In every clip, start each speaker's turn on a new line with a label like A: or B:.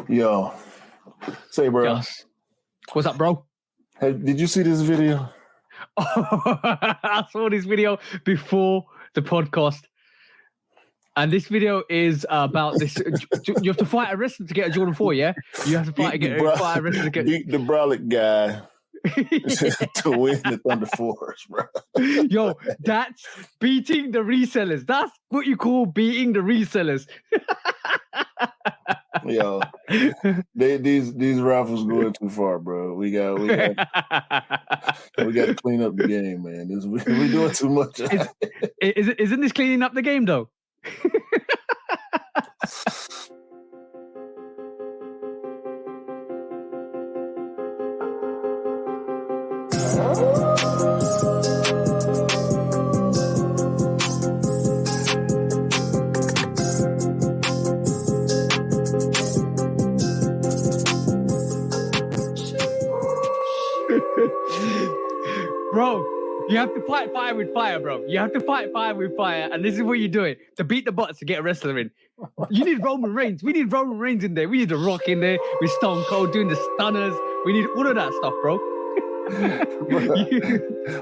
A: Yo, say, bro.
B: Yes. What's up, bro?
A: Hey, did you see this video?
B: I saw this video before the podcast. And this video is about this. You have to fight a wrestler to get a Jordan 4, yeah? You have to fight a wrestler to get...
A: Beat the brolic guy to win the Thunder Force, bro.
B: Yo, that's beating the resellers. That's what you call beating the resellers.
A: Yo, these raffles going too far, bro. We got to clean up the game, man. We doing too much.
B: Isn't this cleaning up the game though? Bro, you have to fight fire with fire, bro. You have to fight fire with fire, and this is what you're doing to beat the bots to get a wrestler in. You need Roman Reigns. We need Roman Reigns in there. We need The Rock in there with Stone Cold doing the stunners. We need all of that stuff, bro.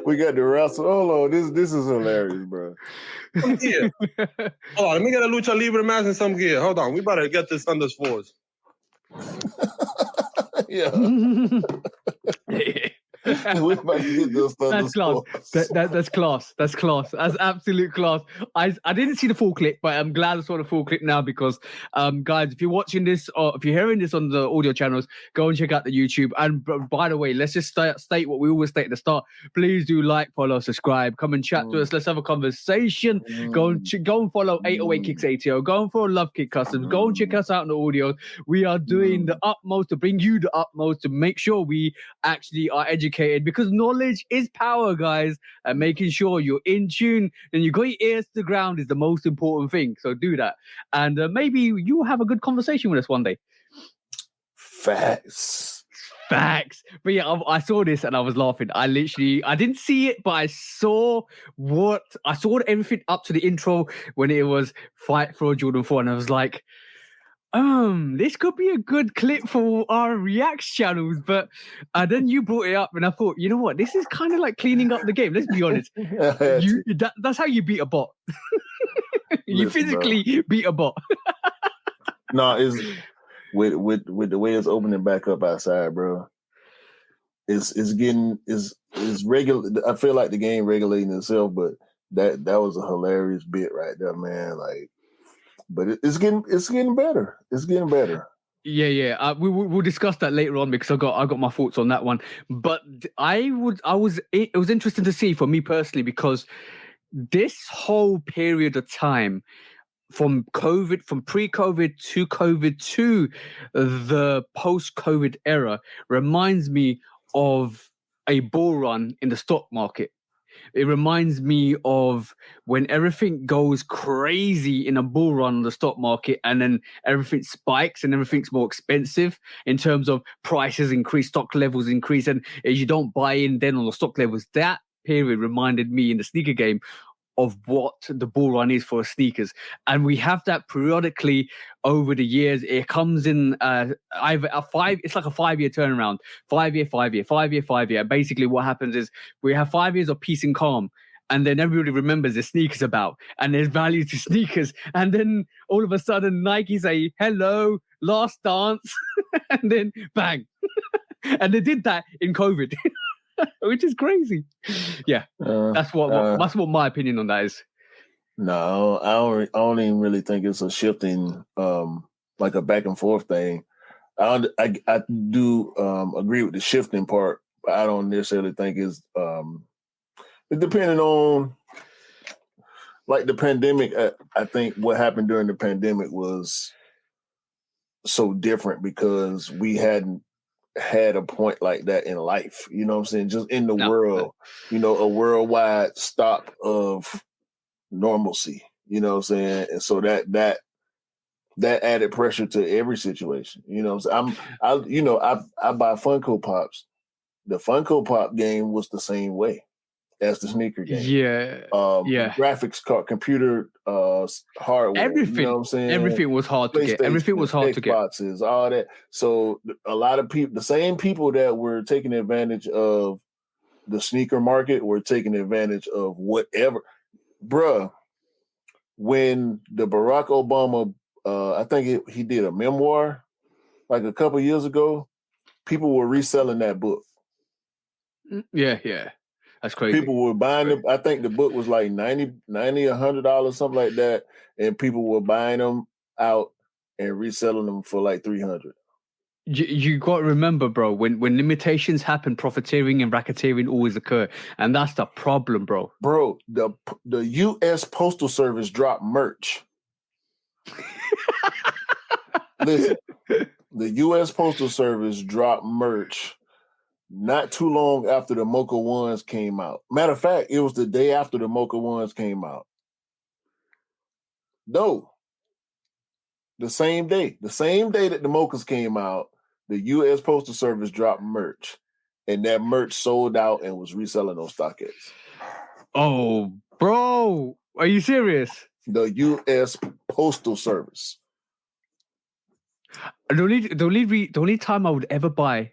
A: We got the wrestle. Oh, this is hilarious, bro.
C: Some gear. Hold on, let me get a Lucha Libre mask and some gear. Hold on, we better get this Thunder Force.
A: Yeah. We about to get those Thunder Force.
B: That's class. That's class. That's absolute class. I didn't see the full clip, but I'm glad I saw the full clip now because, guys, if you're watching this or if you're hearing this on the audio channels, go and check out the YouTube. And by the way, let's just state what we always state at the start. Please do like, follow, subscribe, come and chat to us. Let's have a conversation. Go and follow 808 Kicks ATL. Go and follow Lovekickscustom Customs. Go and check us out in the audio. We are doing the utmost to bring you the utmost to make sure we actually are educated. Because knowledge is power, guys, and making sure you're in tune and you got your ears to the ground is the most important thing. So do that, and maybe you'll have a good conversation with us one day.
A: Facts.
B: But yeah, I saw this and I was laughing. I didn't see it, but I saw everything up to the intro when it was fight for Jordan 4, and I was like, this could be a good clip for our Reacts channels, but then you brought it up and I thought, you know what? This is kind of like cleaning up the game. Let's be honest. That's how you beat a bot. You physically beat a bot.
A: No, it's with the way it's opening back up outside, bro. It's regular. I feel like the game regulating itself, but that was a hilarious bit right there, man. Like. But it's getting better. It's getting better.
B: Yeah. We'll discuss that later on because I got my thoughts on that one. But it was interesting to see for me personally because this whole period of time from pre-COVID to COVID to the post-COVID era reminds me of a bull run in the stock market. It reminds me of when everything goes crazy in a bull run on the stock market and then everything spikes and everything's more expensive in terms of prices increase, stock levels increase, and you don't buy in then on the stock levels. That period reminded me in the sneaker game of what the bull run is for sneakers. And we have that periodically over the years. It comes in either it's like a 5-year turnaround, 5 year. Basically what happens is we have 5 years of peace and calm. And then everybody remembers the sneakers about, and there's value to sneakers. And then all of a sudden Nike say, hello, last dance. And then bang. And they did that in COVID. Which is crazy. Yeah, that's what my opinion on that is.
A: No, I don't even really think it's a shifting, like a back and forth thing. I do agree with the shifting part, but I don't necessarily think it's depending on like the pandemic. I think what happened during the pandemic was so different because we hadn't had a point like that in life, you know what I'm saying? Just in the world, you know, a worldwide stop of normalcy, you know what I'm saying? And so that added pressure to every situation, you know what I'm saying? I buy Funko Pops. The Funko Pop game was the same way. as the sneaker game.
B: Yeah.
A: Graphics card, computer hardware.
B: Everything.
A: You know what I'm saying?
B: Everything was hard to get. Everything was hard to get.
A: Xboxes, all that. So a lot of people, the same people that were taking advantage of the sneaker market were taking advantage of whatever. Bruh, when the Barack Obama, I think he did a memoir like a couple years ago, people were reselling that book.
B: Yeah. That's crazy.
A: People were buying it. I think the book was like $90, $100, something like that. And people were buying them out and reselling them for like $300.
B: You got to remember, bro, when limitations happen, profiteering and racketeering always occur. And that's the problem, bro.
A: Bro, the U.S. Postal Service dropped merch. Listen, the U.S. Postal Service dropped merch not too long after the Mocha Ones came out. Matter of fact, it was the day after the Mocha Ones came out. No. The same day that the Mochas came out, the U.S. Postal Service dropped merch. And that merch sold out and was reselling on StockX.
B: Oh, bro. Are you serious?
A: The U.S. Postal Service.
B: The only time I would ever buy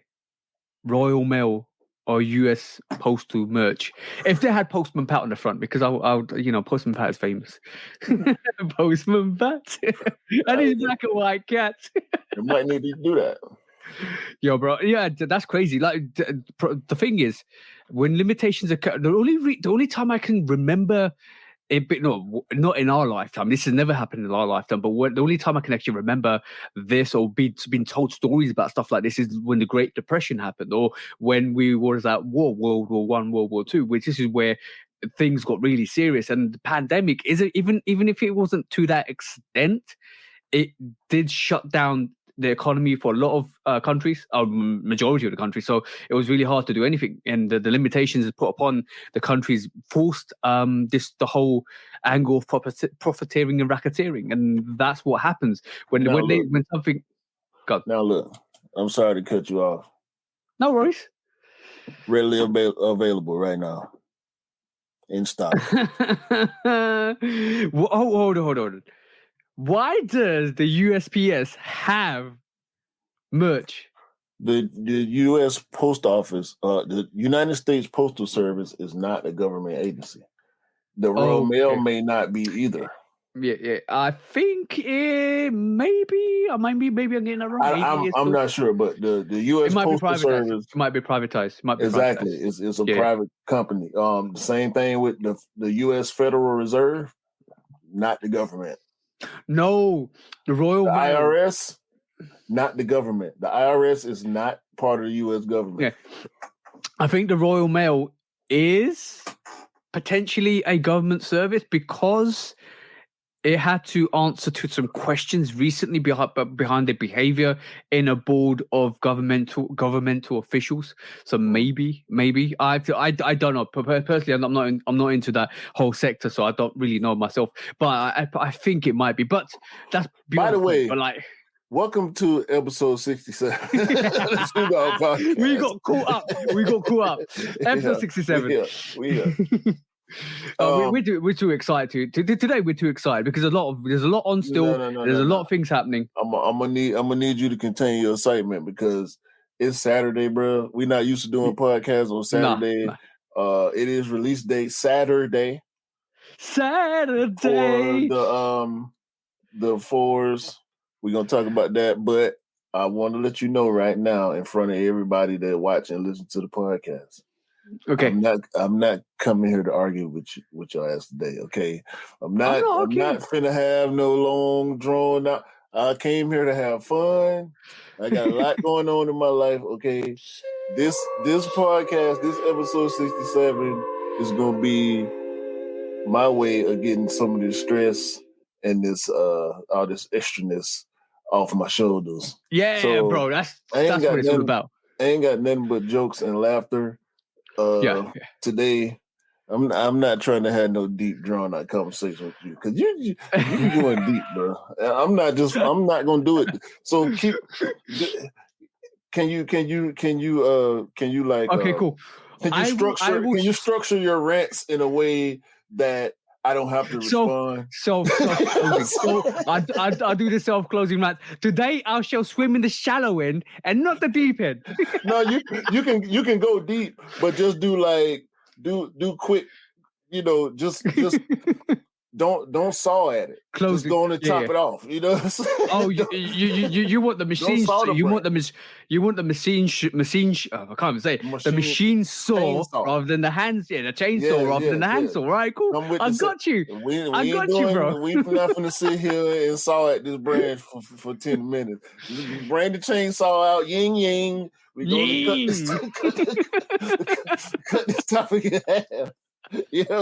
B: Royal Mail or US Postal merch if they had Postman Pat on the front, because I would, Postman Pat is famous. Postman Pat and his black and white cat.
A: You might need to do that.
B: Yo, bro, yeah, that's crazy. Like the thing is, when limitations occur, the only time I can remember it, but no, not in our lifetime. This has never happened in our lifetime. But the only time I can actually remember this or been told stories about stuff like this is when the Great Depression happened, or when we was at war, World War I, World War II, which this is where things got really serious. And the pandemic isn't even if it wasn't to that extent, it did shut down the economy for a lot of countries, majority of the countries. So it was really hard to do anything. And the limitations put upon the countries forced the whole angle of profiteering and racketeering. And that's what happens when something... God.
A: Now look, I'm sorry to cut you off.
B: No worries.
A: Readily available right now. In stock.
B: Hold on. Why does the USPS have merch?
A: The U.S. Post Office, the United States Postal Service is not a government agency. The Royal Mail may not be either.
B: Yeah. I think maybe I'm getting that wrong.
A: I'm not sure, but the U.S. Postal Service
B: might be privatized.
A: Exactly, it's a private company. The same thing with the U.S. Federal Reserve, not the government.
B: No, the Royal Mail.
A: IRS, not the government. The IRS is not part of the U.S. government.
B: Yeah, I think the Royal Mail is potentially a government service because it had to answer to some questions recently behind their behavior in a board of governmental officials. So maybe I don't know. Personally, I'm not into that whole sector, so I don't really know myself. But I think it might be. But that's
A: by the way.
B: But like,
A: welcome to episode 67.
B: We got caught up. Episode 67.
A: We are.
B: We're too excited today. We're too excited because there's a lot on still. There's a lot of things happening.
A: I'm gonna need you to contain your excitement because it's Saturday, bro. We're not used to doing podcasts on Saturday. Nah. It is release date Saturday.
B: For
A: the fours. We're gonna talk about that, but I want to let you know right now in front of everybody that watch and listen to the podcast.
B: Okay.
A: I'm not coming here to argue with your ass today, okay? I'm not finna have no long drawn out. I came here to have fun. I got a lot going on in my life, okay? This podcast, this episode 67 is gonna be my way of getting some of this stress and this all this extraness off my shoulders.
B: Yeah, so, bro, that's what it's all about.
A: I ain't got nothing but jokes and laughter. Today, I'm not trying to have no deep drawn out conversation with you because you going deep, bro. I'm not gonna do it. So keep. Can you like?
B: Okay, cool.
A: Can you structure your rants in a way that I don't have to respond?
B: Self-closing. So I do the self-closing rant. Today I shall swim in the shallow end and not the deep end.
A: No, you can go deep, but just do quick. Just don't saw at it.
B: Close
A: just go on and top it off. You know what I'm saying?
B: Oh, you want the machine? You want the machine? I can't even say it. The machine saw rather than the hands. Yeah, the chainsaw rather than the handsaw. Right, cool. I got you. I got you, bro.
A: We're not gonna sit here and saw at this branch for 10 minutes. Bring the chainsaw out. Yin yang. We're gonna cut this topic in half.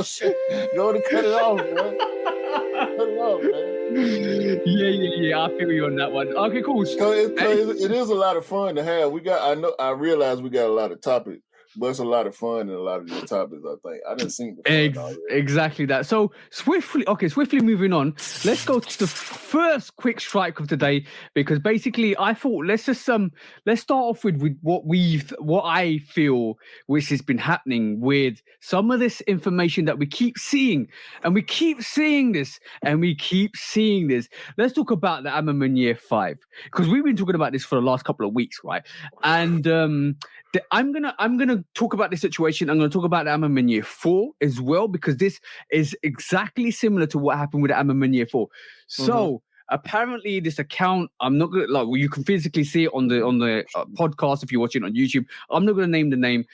A: Shit. Go to cut it off, man. Cut it off, man.
B: Yeah. I feel you on that one. Okay, cool.
A: It is a lot of fun to have. I realize we got a lot of topics, but it's a lot of fun in a lot of these topics. I think I didn't see the fun
B: exactly that. So swiftly moving on. Let's go to the first quick strike of the day, because basically I thought let's start off with what I feel which has been happening with some of this information that we keep seeing, and we keep seeing this, and we keep seeing this. Let's talk about the Ammerman Year 5, because we've been talking about this for the last couple of weeks, right? And I'm gonna talk about this situation. I'm gonna talk about the Ammerman Year 4 as well, because this is exactly similar to what happened with the Ammerman Year 4. So apparently, this account, I'm not gonna you can physically see it on the podcast if you're watching on YouTube. I'm not gonna name the name.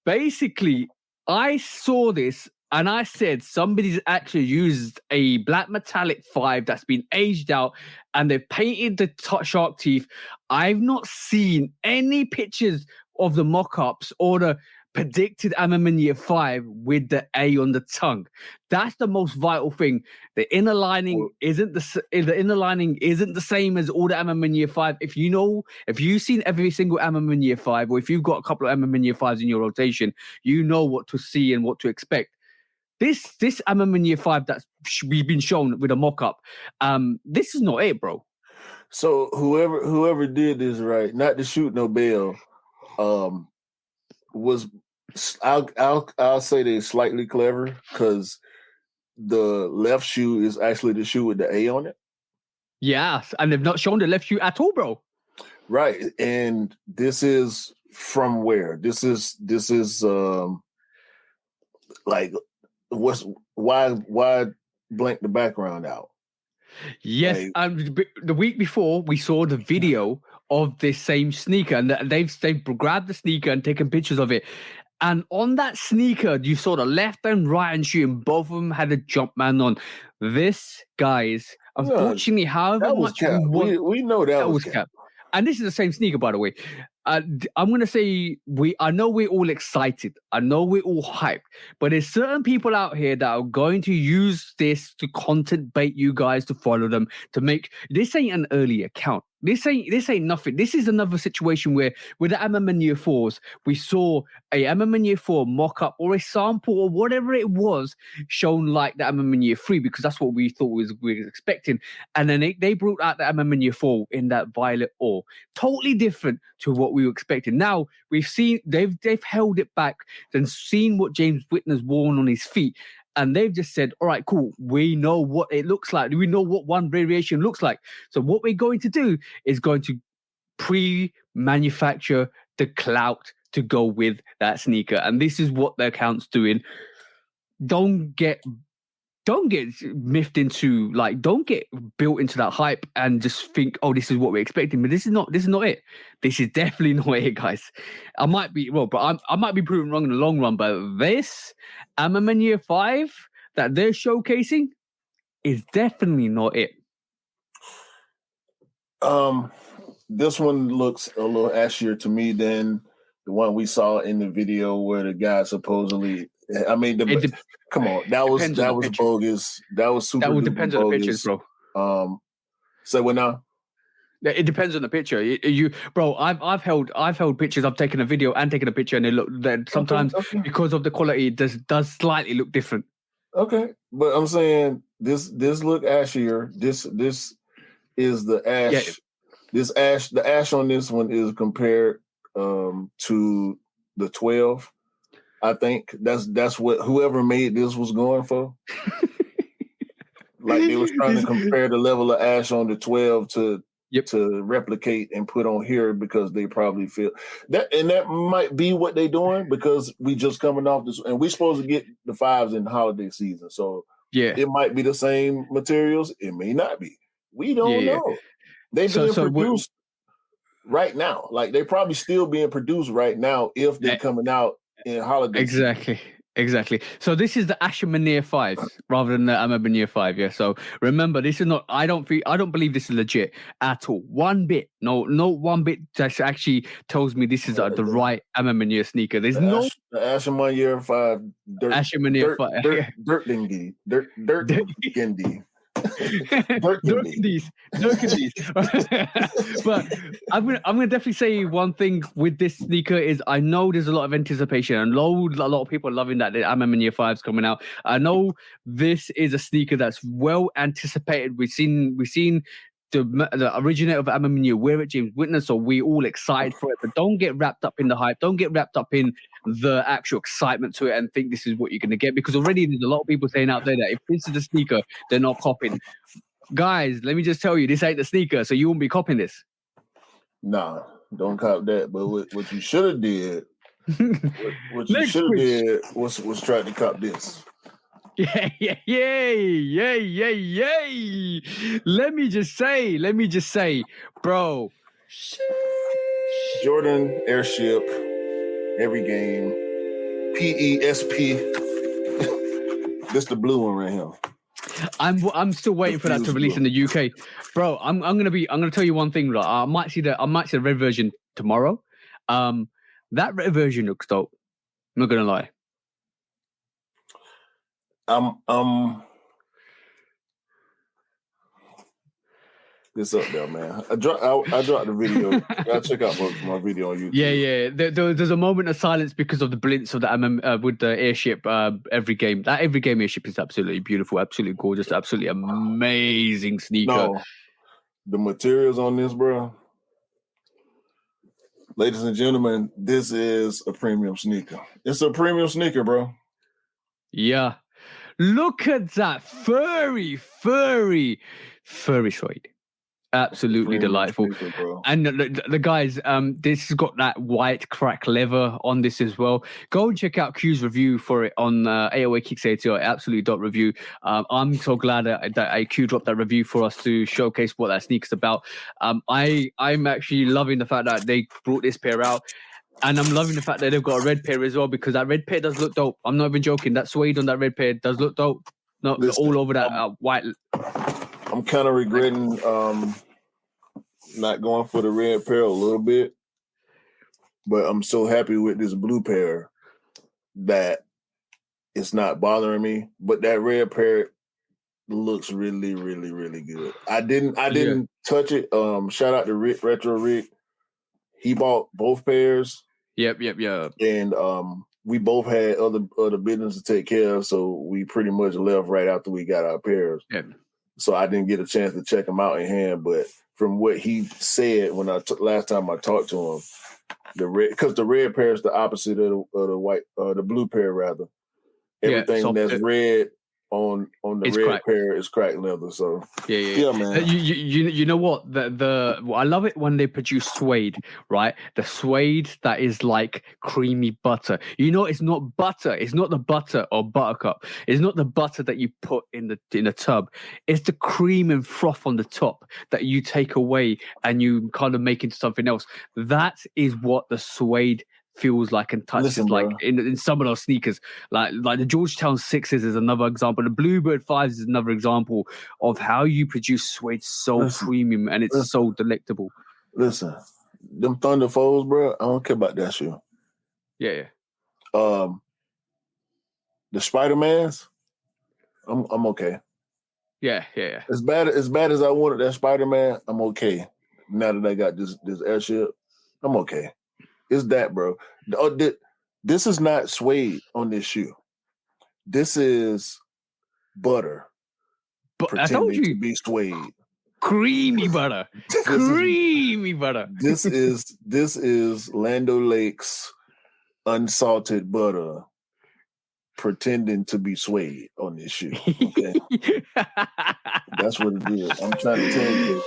B: Basically, I saw this and I said somebody's actually used a black metallic 5 that's been aged out, and they've painted the shark teeth. I've not seen any pictures of the mock-ups or the predicted Ammerman Year 5 with the A on the tongue. That's the most vital thing. The inner lining isn't the same as all the Ammerman Year 5. If you've seen every single Ammerman Year 5, or if you've got a couple of Ammerman Year 5s in your rotation, you know what to see and what to expect. This Ammerman Year 5 that's we've been shown with a mock-up, this is not it, bro.
A: So whoever did this, right, not to shoot no bail, was I'll say they're slightly clever, because the left shoe is actually the shoe with the A on it.
B: Yes, and they've not shown the left shoe at all, bro.
A: Right, and this is from where? This is like why blank the background out?
B: Yes, the week before we saw the video of this same sneaker, and they've grabbed the sneaker and taken pictures of it. And on that sneaker, you saw the left and right hand shoe, and both of them had a Jumpman on. This, guys, unfortunately, however much
A: we know that was cap.
B: And this is the same sneaker, by the way. I'm going to say I know we're all excited. I know we're all hyped. But there's certain people out here that are going to use this to content bait you guys to follow them, to make... This ain't an early account. This ain't nothing. This is another situation where with the Ammerman Year 4s, we saw a Ammerman Year 4 mock-up or a sample or whatever it was shown like the Ammerman Year 3, because that's what we thought we were expecting. And then they brought out the Ammerman Year 4 in that violet ore. Totally different to what we were expecting. Now, we've seen they've held it back and seen what James Whitner's worn on his feet. And they've just said, all right, cool. We know what it looks like. We know what one variation looks like. So what we're going to do is going to pre-manufacture the clout to go with that sneaker. And this is what the account's doing. Don't get miffed into, don't get built into that hype and just think, oh, this is what we're expecting. But this is not it. This is definitely not it, guys. I might be wrong, but I might be proven wrong in the long run. But this Ammerman Year 5 that they're showcasing is definitely not it.
A: This one looks a little ashier to me than the one we saw in the video where the guy supposedly... I mean, come on, that was bogus. That was super.
B: That would depend on the pictures, bro.
A: So what now?
B: It depends on the picture. Bro, I've held pictures. I've taken a video and taken a picture, and they look sometimes because of the quality, it does slightly look different.
A: Okay, but I'm saying this look ashier. This is the ash. Yeah. The ash on this one is compared to the 12. I think that's what whoever made this was going for. Like they was trying to compare the level of ash on the 12 to replicate and put on here because they probably feel that, and that might be what they're doing because we just coming off this, and we're supposed to get the 5s in the holiday season, so it might be the same materials. It may not be. We don't know. They being produced right now. Like they probably still being produced right now if they're coming out in holiday season.
B: Exactly. So this is the Ashmanir 5s rather than the Amabanir 5. Yeah. So remember, this is not. I don't believe this is legit at all. One bit. No one bit that actually tells me this is the right Amabanir sneaker. There's the
A: Ashmanir 5.
B: Ashmanir 5.
A: Dirt Gindi.
B: Dirkadies. But I'm gonna definitely say one thing with this sneaker is I know there's a lot of anticipation and a lot of people are loving that the Amamanir 5's coming out. I know this is a sneaker that's well anticipated. We've seen the originator of Amamanir wear it, James Whitner, so we all excited for it. But don't get wrapped up in the hype. Don't get wrapped up in the actual excitement to it and think this is what you're going to get, because already there's a lot of people saying out there that if this is the sneaker, they're not copying. Guys, let me just tell you, this ain't the sneaker, so you won't be copying this.
A: Nah, don't cop that. But what you should have did, what you should have did was try to cop this.
B: Yay. Let me just say, bro.
A: Jordan Airship, every game. PESP. This the blue one right here.
B: I'm still waiting for that to release in the UK, bro. I'm gonna tell you one thing. Right? I might see the red version tomorrow. That red version looks dope. I'm not gonna lie.
A: This up there, man. I dropped the video. I'll check out my video on YouTube.
B: Yeah. There's a moment of silence because of the blinks of the with the airship. Every game airship is absolutely beautiful, absolutely gorgeous, absolutely amazing sneaker.
A: No, the materials on this, bro. Ladies and gentlemen, this is a premium sneaker. It's a premium sneaker, bro.
B: Yeah. Look at that furry suede. Absolutely delightful. Sneaker, and the guys, this has got that white crack leather on this as well. Go and check out Q's review for it on AOA Kicks ATL, absolutely .review. I'm so glad that Q dropped that review for us to showcase what that sneaker's about. I'm actually loving the fact that they brought this pair out. And I'm loving the fact that they've got a red pair as well, because that red pair does look dope. I'm not even joking. That suede on that red pair does look dope. Not all over that white.
A: I'm kind of regretting not going for the red pair a little bit, but I'm so happy with this blue pair that it's not bothering me. But that red pair looks really, really, really good. I didn't touch it. Shout out to Retro Rick. He bought both pairs.
B: Yep.
A: And we both had other business to take care of, so we pretty much left right after we got our pairs.
B: Yep.
A: So I didn't get a chance to check them out in hand, but from what he said when last time I talked to him, the red pair is the opposite of the white, the blue pair rather. Everything that's red on the red pair is cracked leather. So yeah, man.
B: You know what? I love it when they produce suede, right? The suede that is like creamy butter. You know, it's not butter. It's not the butter or buttercup. It's not the butter that you put in the tub. It's the cream and froth on the top that you take away and you kind of make into something else. That is what the suede feels like and touches. Listen, like in some of those sneakers, like the Georgetown 6s is another example. The Bluebird 5s is another example of how you produce suede so premium and it's so delectable.
A: Listen, them Thunder 4s, bro, I don't care about that shoe.
B: Yeah.
A: The Spider-Mans, I'm okay.
B: Yeah.
A: As bad as I wanted that Spider-Man, I'm okay. Now that I got this airship, I'm okay. It's that, bro. This is not suede on this shoe. This is butter.
B: But I told you
A: to be suede.
B: Creamy butter. Creamy butter.
A: This is Land O'Lakes unsalted butter pretending to be Suede on this shoe. Okay, that's what it is. I'm trying to tell you.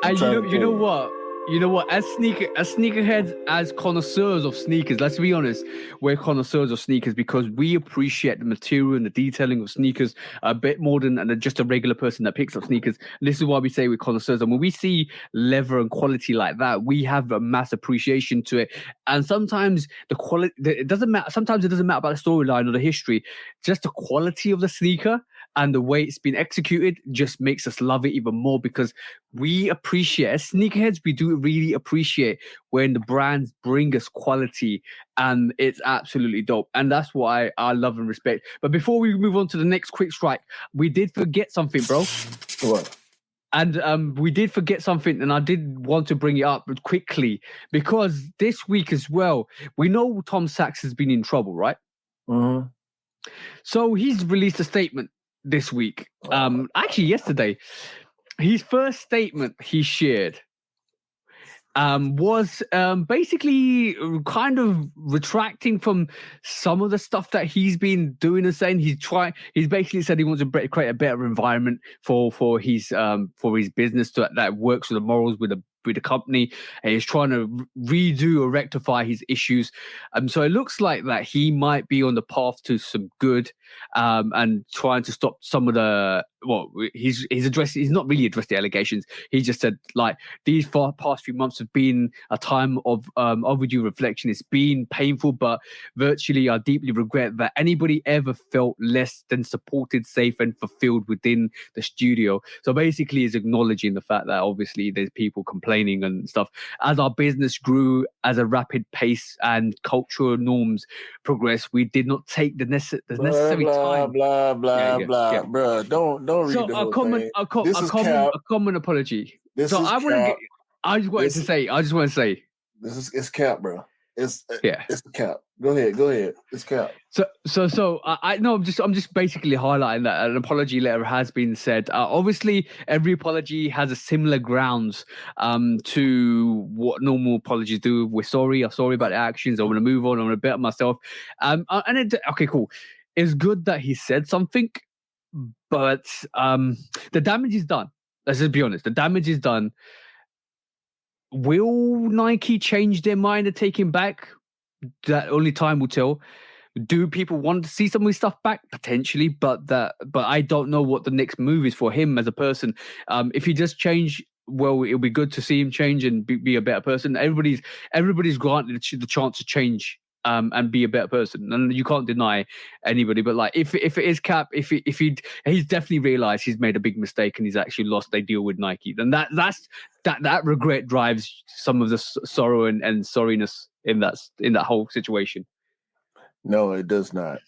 B: And you know what? You know what? As sneakerheads, as connoisseurs of sneakers, let's be honest, we're connoisseurs of sneakers because we appreciate the material and the detailing of sneakers a bit more than just a regular person that picks up sneakers. And this is why we say we're connoisseurs. And when we see leather and quality like that, we have a mass appreciation to it. And sometimes the quality, it doesn't matter. Sometimes it doesn't matter about the storyline or the history. Just the quality of the sneaker and the way it's been executed just makes us love it even more because we appreciate, as sneakerheads, we do really appreciate when the brands bring us quality, and it's absolutely dope. And that's what I love and respect. But before we move on to the next quick strike, we did forget something, bro.
A: What?
B: And we did forget something, and I did want to bring it up quickly because this week as well, we know Tom Sachs has been in trouble, right?
A: Mm-hmm.
B: So he's released a statement this week. Actually, yesterday, his first statement he shared was basically kind of retracting from some of the stuff that he's been doing and saying. He's basically said he wants to create a better environment for his business that works with the morals with the company, and he's trying to redo or rectify his issues. So it looks like that he might be on the path to some good, and trying to stop some of the. Well, he's not really addressed the allegations. He just said like these past few months have been a time of overdue reflection. It's been painful, but virtually I deeply regret that anybody ever felt less than supported, safe, and fulfilled within the studio. So basically, he's acknowledging the fact that obviously there's people complaining and stuff. As our business grew at a rapid pace and cultural norms progressed, we did not take the necessary time.
A: Blah blah. Bro, don't read the whole thing.
B: A common apology.
A: This is cap.
B: I just want to say.
A: It's cap, bro. It's cap. Go ahead. It's cap.
B: So I know I'm just basically highlighting that an apology letter has been said. Obviously, every apology has a similar grounds to what normal apologies do. I'm sorry about the actions. I want to move on. I want to better myself. Okay, cool. It's good that he said something, but the damage is done. Let's just be honest. The damage is done. Will Nike change their mind and take him back? That only time will tell. Do people want to see some of his stuff back? Potentially, but I don't know what the next move is for him as a person. If he does change, well, it'll be good to see him change and be a better person. Everybody's granted the chance to change and be a better person, and you can't deny anybody. But like, if it is Cap, if he's definitely realized he's made a big mistake and he's actually lost a deal with Nike, then that regret drives some of the sorrow and sorriness in that whole situation.
A: No, it does not.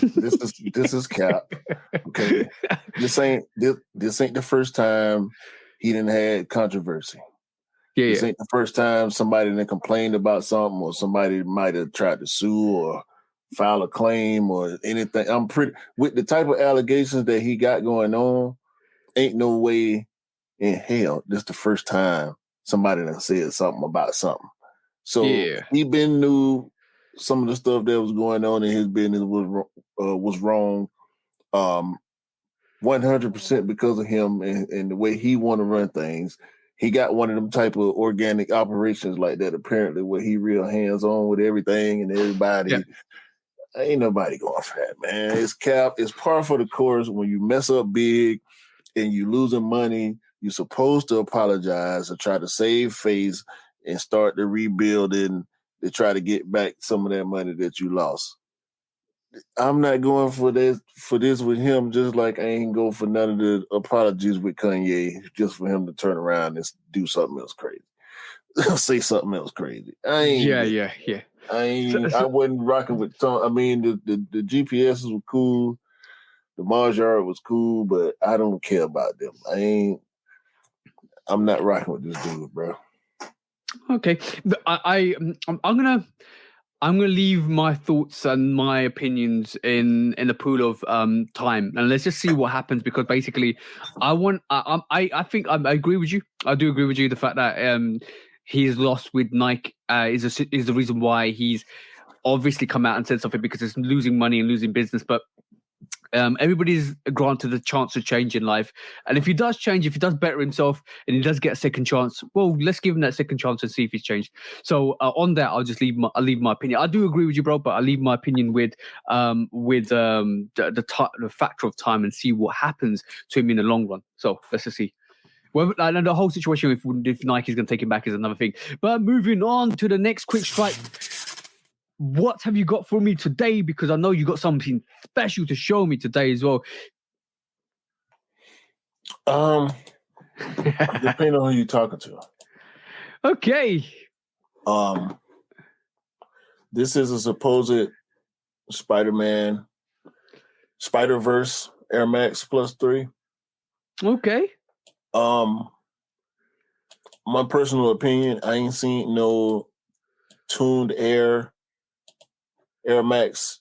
A: This is Cap. Okay, this ain't the first time he didn't had controversy. This ain't the first time somebody done complained about something, or somebody might have tried to sue or file a claim or anything. I'm pretty with the type of allegations that he got going on. Ain't no way in hell this the first time somebody done said something about something. So he been knew some of the stuff that was going on in his business was wrong, 100% because of him and the way he want to run things. He got one of them type of organic operations like that, apparently, where he real hands-on with everything and everybody. Yeah. Ain't nobody going for that, man. It's Cap. It's par for the course. When you mess up big and you losing money, you're supposed to apologize or try to save face and start the rebuilding to try to get back some of that money that you lost. I'm not going for this with him, just like I ain't go for none of the apologies with Kanye, just for him to turn around and do something else crazy. Say something else crazy. I wasn't rocking with Tom. I mean, the GPSs were cool, the Mars Yard was cool, but I don't care about them. I'm not rocking with this dude, bro.
B: Okay, I'm gonna leave my thoughts and my opinions in a pool of time, and let's just see what happens. Because basically, I think I agree with you. I do agree with you. The fact that he's lost with Nike is the reason why he's obviously come out and said something because it's losing money and losing business, but everybody's granted the chance to change in life. And if he does change, if he does better himself and he does get a second chance, well, let's give him that second chance and see if he's changed. So on that, I'll just leave my opinion. I do agree with you, bro, but I'll leave my opinion with the factor of time and see what happens to him in the long run. So let's just see. Well, and the whole situation if Nike's going to take him back is another thing. But moving on to the next quick strike. What have you got for me today? Because I know you got something special to show me today as well.
A: Depending on who you're talking to.
B: Okay.
A: This is a supposed Spider-Man Spider-Verse Air Max Plus 3.
B: Okay.
A: My personal opinion, I ain't seen no tuned Air Max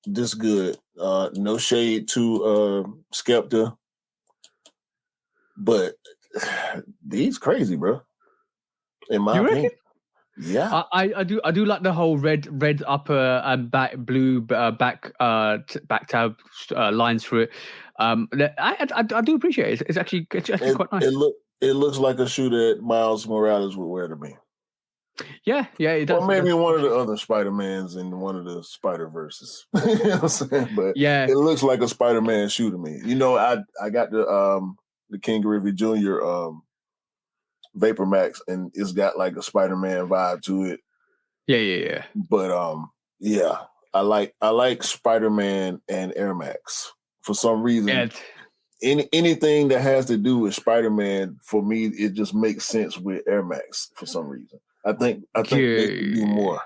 A: this good. No shade to Skepta, but these crazy, bro. In my opinion.
B: Reckon?
A: Yeah,
B: I do like the whole red upper and back blue back tab lines through it. I do appreciate it. It's actually quite nice.
A: It looks like a shoe that Miles Morales would wear to me.
B: Yeah, it does.
A: Or maybe one of the other Spider-Mans in one of the Spider-Verses. You know what I'm saying? But
B: yeah,
A: it looks like a Spider-Man shoe to me. You know, I got the King Griffey Jr. Vapor Max, and it's got like a Spider-Man vibe to it.
B: Yeah.
A: But yeah, I like Spider-Man and Air Max for some reason.
B: Yeah.
A: Anything that has to do with Spider-Man, for me, it just makes sense with Air Max for some reason. I think they can do more.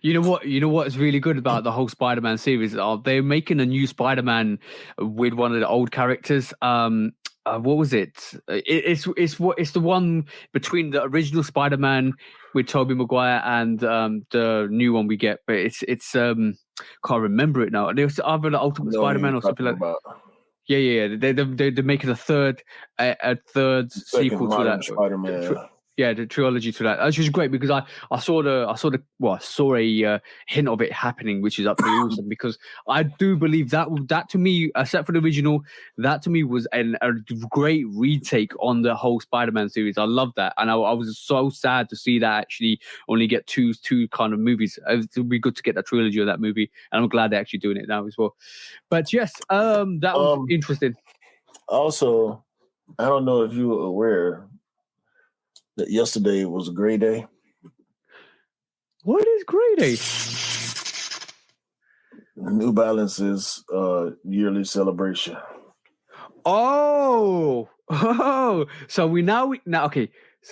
B: You know what is really good about the whole Spider-Man series? They're making a new Spider-Man with one of the old characters. What was it? It's the one between the original Spider-Man with Tobey Maguire and the new one we get, but it's can't remember it now. It was either the Ultimate Spider-Man or something like that. Yeah. They're making a third sequel to that.
A: Spider-Man.
B: Yeah, the trilogy to that. Which is great because I saw a hint of it happening, which is absolutely awesome. Because I do believe that to me, except for the original, that to me was a great retake on the whole Spider-Man series. I love that, and I was so sad to see that actually only get two kind of movies. It would be good to get that trilogy of that movie, and I'm glad they're actually doing it now as well. But yes, that was interesting.
A: Also, I don't know if you were aware that yesterday was a Gray Day.
B: What is Gray Day?
A: New Balance's yearly celebration.
B: Oh, so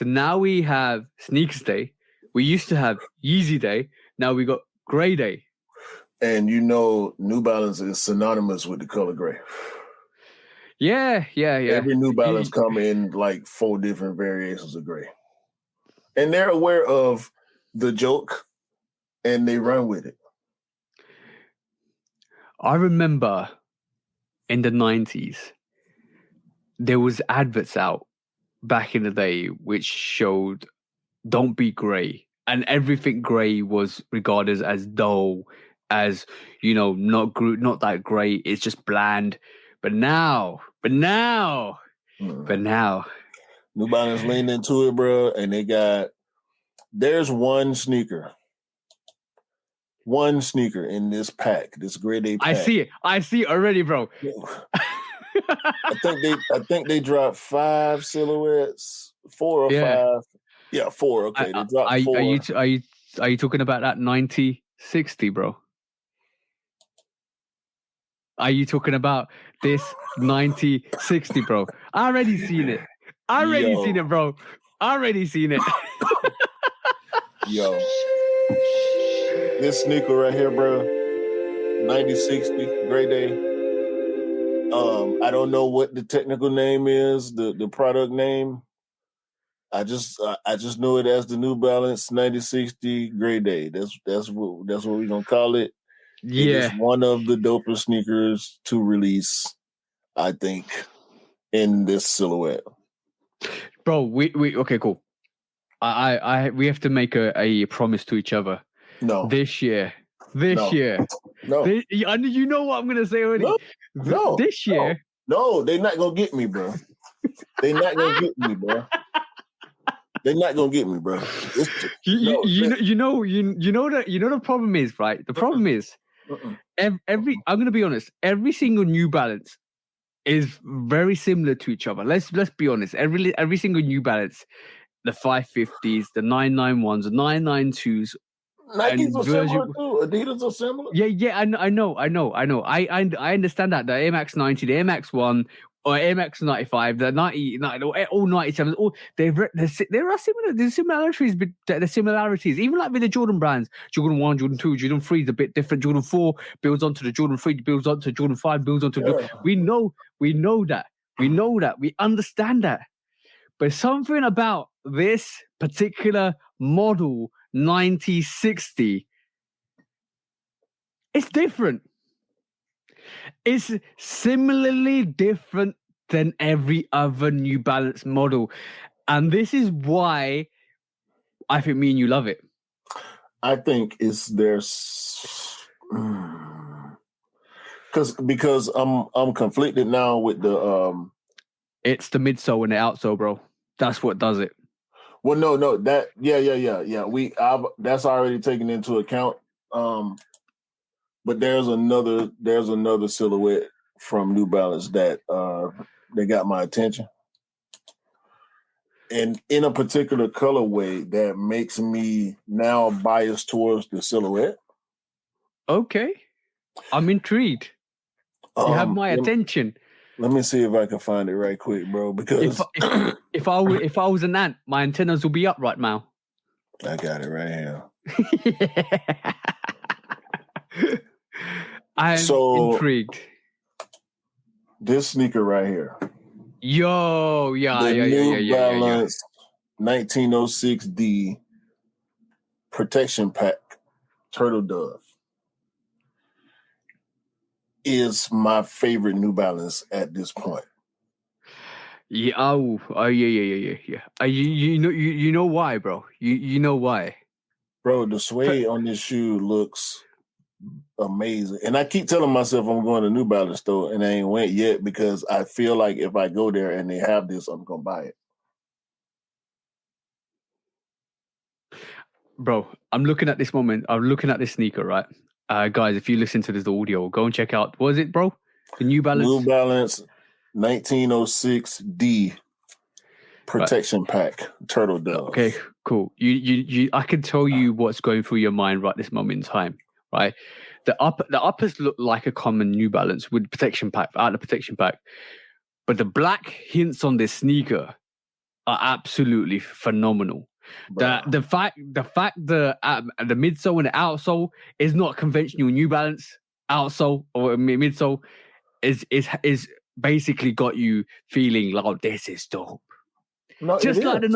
B: now we have Sneakers Day. We used to have Yeezy Day. Now we got Gray Day.
A: And you know, New Balance is synonymous with the color gray.
B: Yeah.
A: Every New Balance come in like 4 different variations of gray. And they're aware of the joke and they run with it.
B: I remember in the 90s, there was adverts out back in the day which showed don't be gray. And everything gray was regarded as dull, as, not that great. It's just bland. But now, New
A: Balance leaned into it, bro, and there's one sneaker in this pack, this Gray Day pack.
B: I see it already, bro.
A: I think they dropped 5 silhouettes, 4 or 5. Yeah, 4. Okay, they dropped 4.
B: Are you talking about that 90-60, bro? Are you talking about this 90-60, bro? I already seen it. Seen it, bro. Already seen it.
A: Yo. This sneaker right here, bro. 90-60, Gray Day. I don't know what the technical name is, the product name. I just know it as the New Balance 90-60 Gray Day. That's what we're gonna call it.
B: Yeah.
A: It is one of the dopest sneakers to release, I think, in this silhouette.
B: Bro, we okay, cool. We have to make a promise to each other.
A: No.
B: This year.
A: No. No.
B: You know what I'm gonna say already.
A: No.
B: This year.
A: No, they're not gonna get me, bro. They're not gonna get me, bro. They're not gonna get me, bro.
B: You know the problem is, right? The problem is I'm gonna be honest. Every single New Balance is very similar to each other. Let's be honest. Every single New Balance, the 550s, the 991s, the 992s.
A: Nike's are similar too. Adidas are similar.
B: Yeah. I know. I understand that the Air Max 90, the Air Max 1, or Air Max 95, the 90, all 97s. All there are similar. There's similarities. The similarities, even like with the Jordan brands, Jordan 1, Jordan 2, Jordan 3 is a bit different. Jordan 4 builds onto the Jordan 3, builds onto Jordan 5, builds onto. We know that. We understand that. But something about this particular model 9060, it's different. It's similarly different than every other New Balance model. And this is why I think me and you love it.
A: I think because I'm conflicted now with the
B: it's the midsole and the outsole, bro. That's what does it.
A: Well, no, that yeah. That's already taken into account. But there's another silhouette from New Balance that they got my attention, and in a particular colorway that makes me now biased towards the silhouette.
B: Okay, I'm intrigued. You have my attention.
A: Let me see if I can find it right quick, bro. Because
B: if I was an ant, my antennas will be up right now.
A: I got it right here.
B: I'm intrigued.
A: This sneaker right here.
B: Yo, yeah.
A: New Balance 1906D protection pack Turtle Dove is my favorite New Balance at this point.
B: Yeah. Yeah. You know why, bro? You know why,
A: bro? The suede on this shoe looks amazing, and I keep telling myself I'm going to New Balance store, and I ain't went yet because I feel like if I go there and they have this, I'm gonna buy it.
B: Bro, I'm looking at this moment. I'm looking at this sneaker, right? Guys, if you listen to this audio, go and check out. What is it, bro? The New Balance.
A: New Balance 1906D protection pack Turtle Dove.
B: Okay, cool. You I can tell you what's going through your mind right this moment in time, right? The uppers look like a common New Balance with protection pack, out of the protection pack. But the black hints on this sneaker are absolutely phenomenal. The fact the midsole and the outsole is not conventional New Balance outsole or midsole is basically got you feeling like, oh, this is dope.
A: No,
B: just like the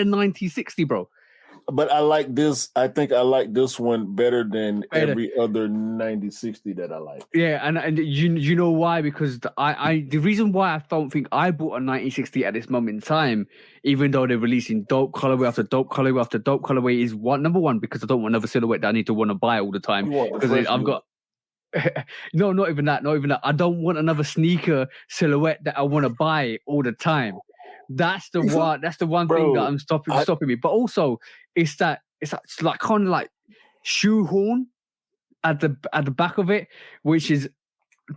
B: 9060, bro.
A: But I like this. I think I like this one better than every other 9060 that I like.
B: Yeah, and you know why? Because the reason why I don't think I bought a 9060 at this moment in time, even though they're releasing dope colorway after dope colorway after dope colorway, is number one because I don't want another silhouette that I need to want to buy all the time. Because I've got no, not even that. I don't want another sneaker silhouette that I want to buy all the time. That's the one. That's the one thing that I'm stopping me. But also, it's like kind of like shoehorn at the back of it, which is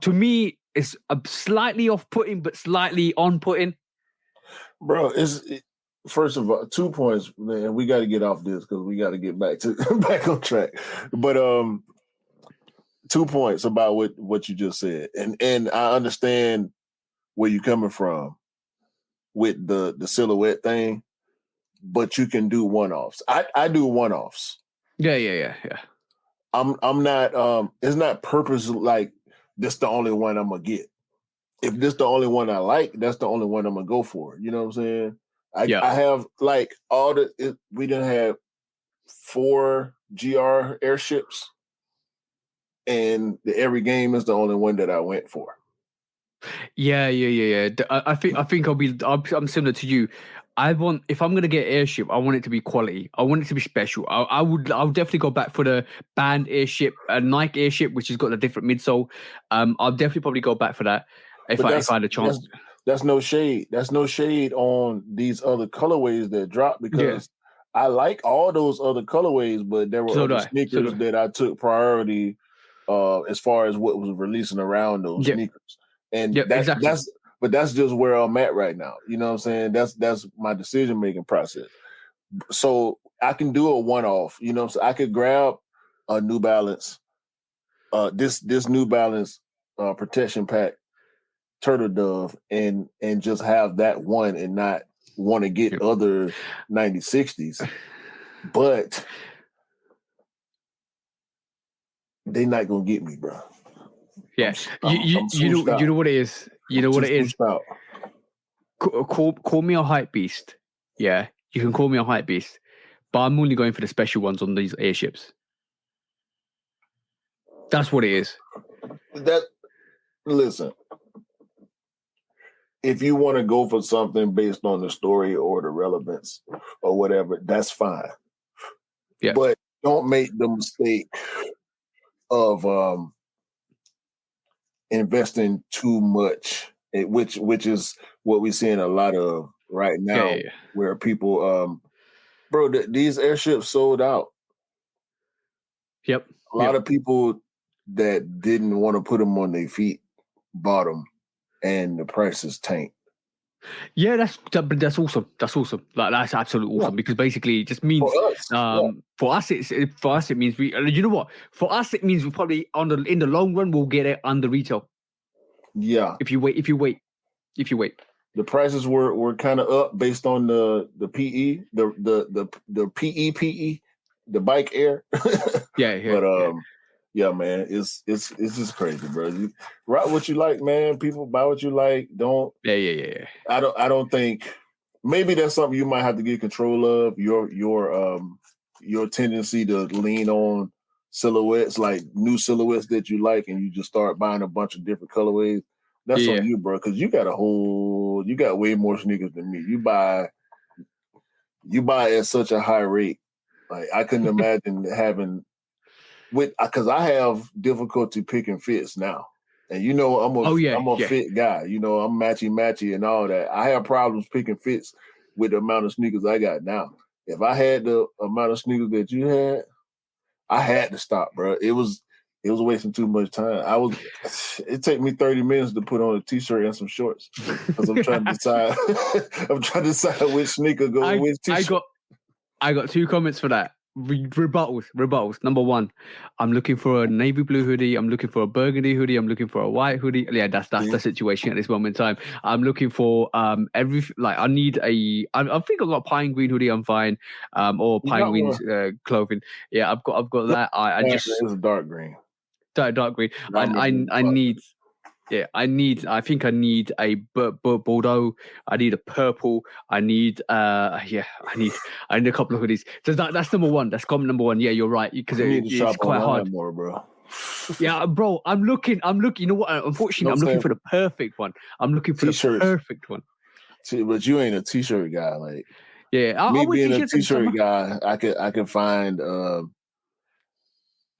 B: to me is a slightly off-putting but slightly on-putting.
A: Bro, first of all 2 points, man. We got to get off this because we got to get back on track. But 2 points about what you just said, and I understand where you're coming from with the silhouette thing, but you can do one-offs. I do one-offs.
B: Yeah.
A: I'm not it's not purpose like this the only one I'm gonna get. If this the only one I like, that's the only one I'm gonna go for. You know what I'm saying? I have like we didn't have 4 GR airships, and the Every Game is the only one that I went for.
B: Yeah. I think I'm similar to you. if I'm gonna get airship, I want it to be quality. I want it to be special. I'll definitely go back for the band airship, Nike airship, which has got a different midsole. I'll definitely probably go back for that if
A: But
B: I had a chance.
A: that's no shade. That's no shade on these other colorways that drop because I like all those other colorways, but there were other sneakers that I took priority as far as what was releasing around those sneakers. And
B: exactly.
A: that's just where I'm at right now. You know what I'm saying? That's my decision making process. So I can do a one-off, you know, so I could grab a New Balance, this New Balance protection pack, Turtle Dove, and just have that one and not want to get other 9060s. But they're not gonna get me, bro.
B: Yeah, you know what it is. You know what it is. Call me a hype beast. Yeah, you can call me a hype beast, but I'm only going for the special ones on these airships. That's what it is.
A: Listen, if you want to go for something based on the story or the relevance or whatever, that's fine.
B: Yeah,
A: but don't make the mistake of investing too much, which is what we're seeing a lot of right now, where people, bro, these airships sold out.
B: Yep.
A: A lot of people that didn't want to put them on their feet bought them, and the prices tanked.
B: Yeah, that's awesome. That's awesome. Like that's absolutely awesome because basically it just means for us it means we. You know what? For us it means we probably in the long run we'll get it under retail.
A: Yeah.
B: If you wait.
A: The prices were kind of up based on the PE, the PE, the bike air. Yeah, man, it's just crazy, bro. You write what you like, man. People buy what you like. Don't.
B: Yeah.
A: I don't think. Maybe that's something you might have to get control of. Your tendency to lean on silhouettes, like new silhouettes that you like, and you just start buying a bunch of different colorways. That's on you, bro, because you got way more sneakers than me. You buy at such a high rate. Like I couldn't imagine having because I have difficulty picking fits now. And you know I'm a fit guy. You know, I'm matchy and all that. I have problems picking fits with the amount of sneakers I got now. If I had the amount of sneakers that you had, I had to stop, bro. It was wasting too much time. It take me 30 minutes to put on a t-shirt and some shorts because I'm trying to decide. I'm trying to decide which sneaker go with which t-shirt.
B: I got 2 comments for that. Rebuttals. Number 1, I'm looking for a navy blue hoodie. I'm looking for a burgundy hoodie. I'm looking for a white hoodie. Yeah, that's the situation at this moment in time. I'm looking for I need I think I've got a pine green hoodie. I'm fine. Or pine green's clothing. Yeah, I've got that. I just
A: it's a dark green.
B: Dark green. I need. Yeah, I think I need a Bordeaux. I need a purple. I need I need a couple of hoodies. So that's number 1. That's comment number 1. Yeah, you're right because it's quite hard,
A: more, bro.
B: Yeah, bro. I'm looking. You know what? Unfortunately, I'm looking for the perfect one. I'm looking for the perfect one.
A: See, but you ain't a t-shirt guy, like
B: me
A: being a t-shirt guy. I can find.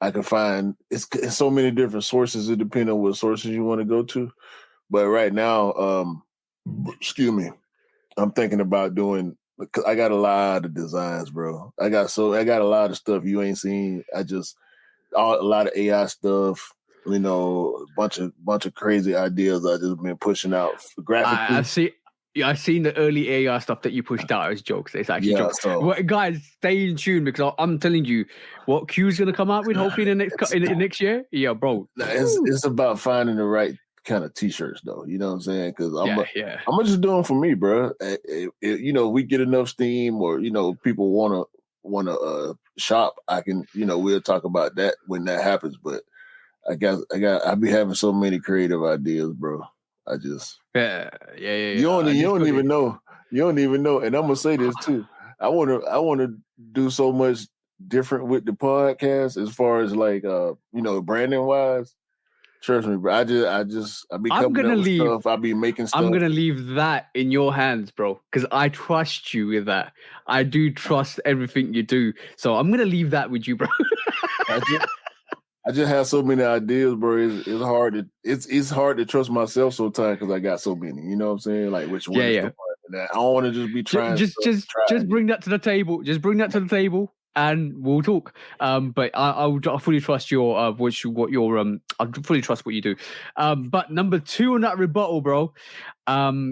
A: I can find it's so many different sources. It depends on what sources you want to go to. But right now, excuse me, I'm thinking about doing. I got a lot of designs, bro. I got a lot of stuff you ain't seen. A lot of AI stuff. You know, a bunch of crazy ideas I just been pushing out graphically.
B: I've seen the early AI stuff that you pushed out as jokes. It's actually jokes. So, guys, stay in tune because I'm telling you what Q's going to come out with hopefully in the next year. Yeah, bro.
A: It's about finding the right kind of t-shirts, though. You know what I'm saying? Because I'm gonna just do them for me, bro. You know, we get enough steam, or you know, people wanna shop. I can, you know, we'll talk about that when that happens. But I be having so many creative ideas, bro. I just You don't even know. You don't even know. And I'm gonna say this too. I wanna do so much different with the podcast as far as like you know, branding wise. Trust me, bro. I be
B: I'm
A: coming
B: gonna
A: up with
B: leave.
A: stuff. I be making stuff.
B: I'm gonna leave that in your hands, bro, because I trust you with that. I do trust everything you do, so I'm gonna leave that with you, bro.
A: I just have so many ideas, bro. It's hard to trust myself sometimes because I got so many. You know what I'm saying? Like which one is the one? And I don't want to just be trying.
B: Just bring that to the table. Just bring that to the table, and we'll talk. But I fully trust your I fully trust what you do. But number 2 on that rebuttal, bro.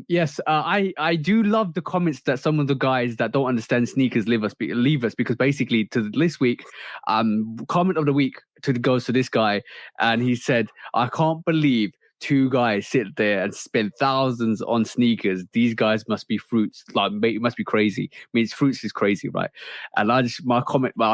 B: Yes, I do love the comments that some of the guys that don't understand sneakers leave us because basically to this week, comment of the week goes to this guy, and he said, "I can't believe 2 guys sit there and spend thousands on sneakers. These guys must be fruits. Like, it must be crazy. I mean, fruits is crazy, right?" And I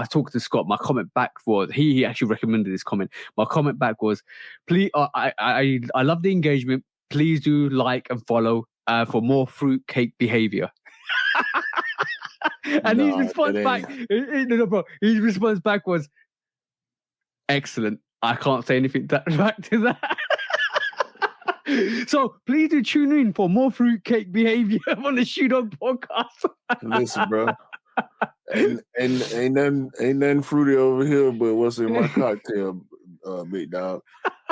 B: talked to Scott. My comment back was he actually recommended this comment. My comment back was, "Please, I love the engagement. Please do like and follow for more fruitcake behavior." And his response back, bro. His response back was, "Excellent. I can't say anything back to that." So please do tune in for more fruitcake behavior on the Shoe Dog podcast.
A: Listen, bro. Ain't nothing fruity over here, but what's in my cocktail, big dog?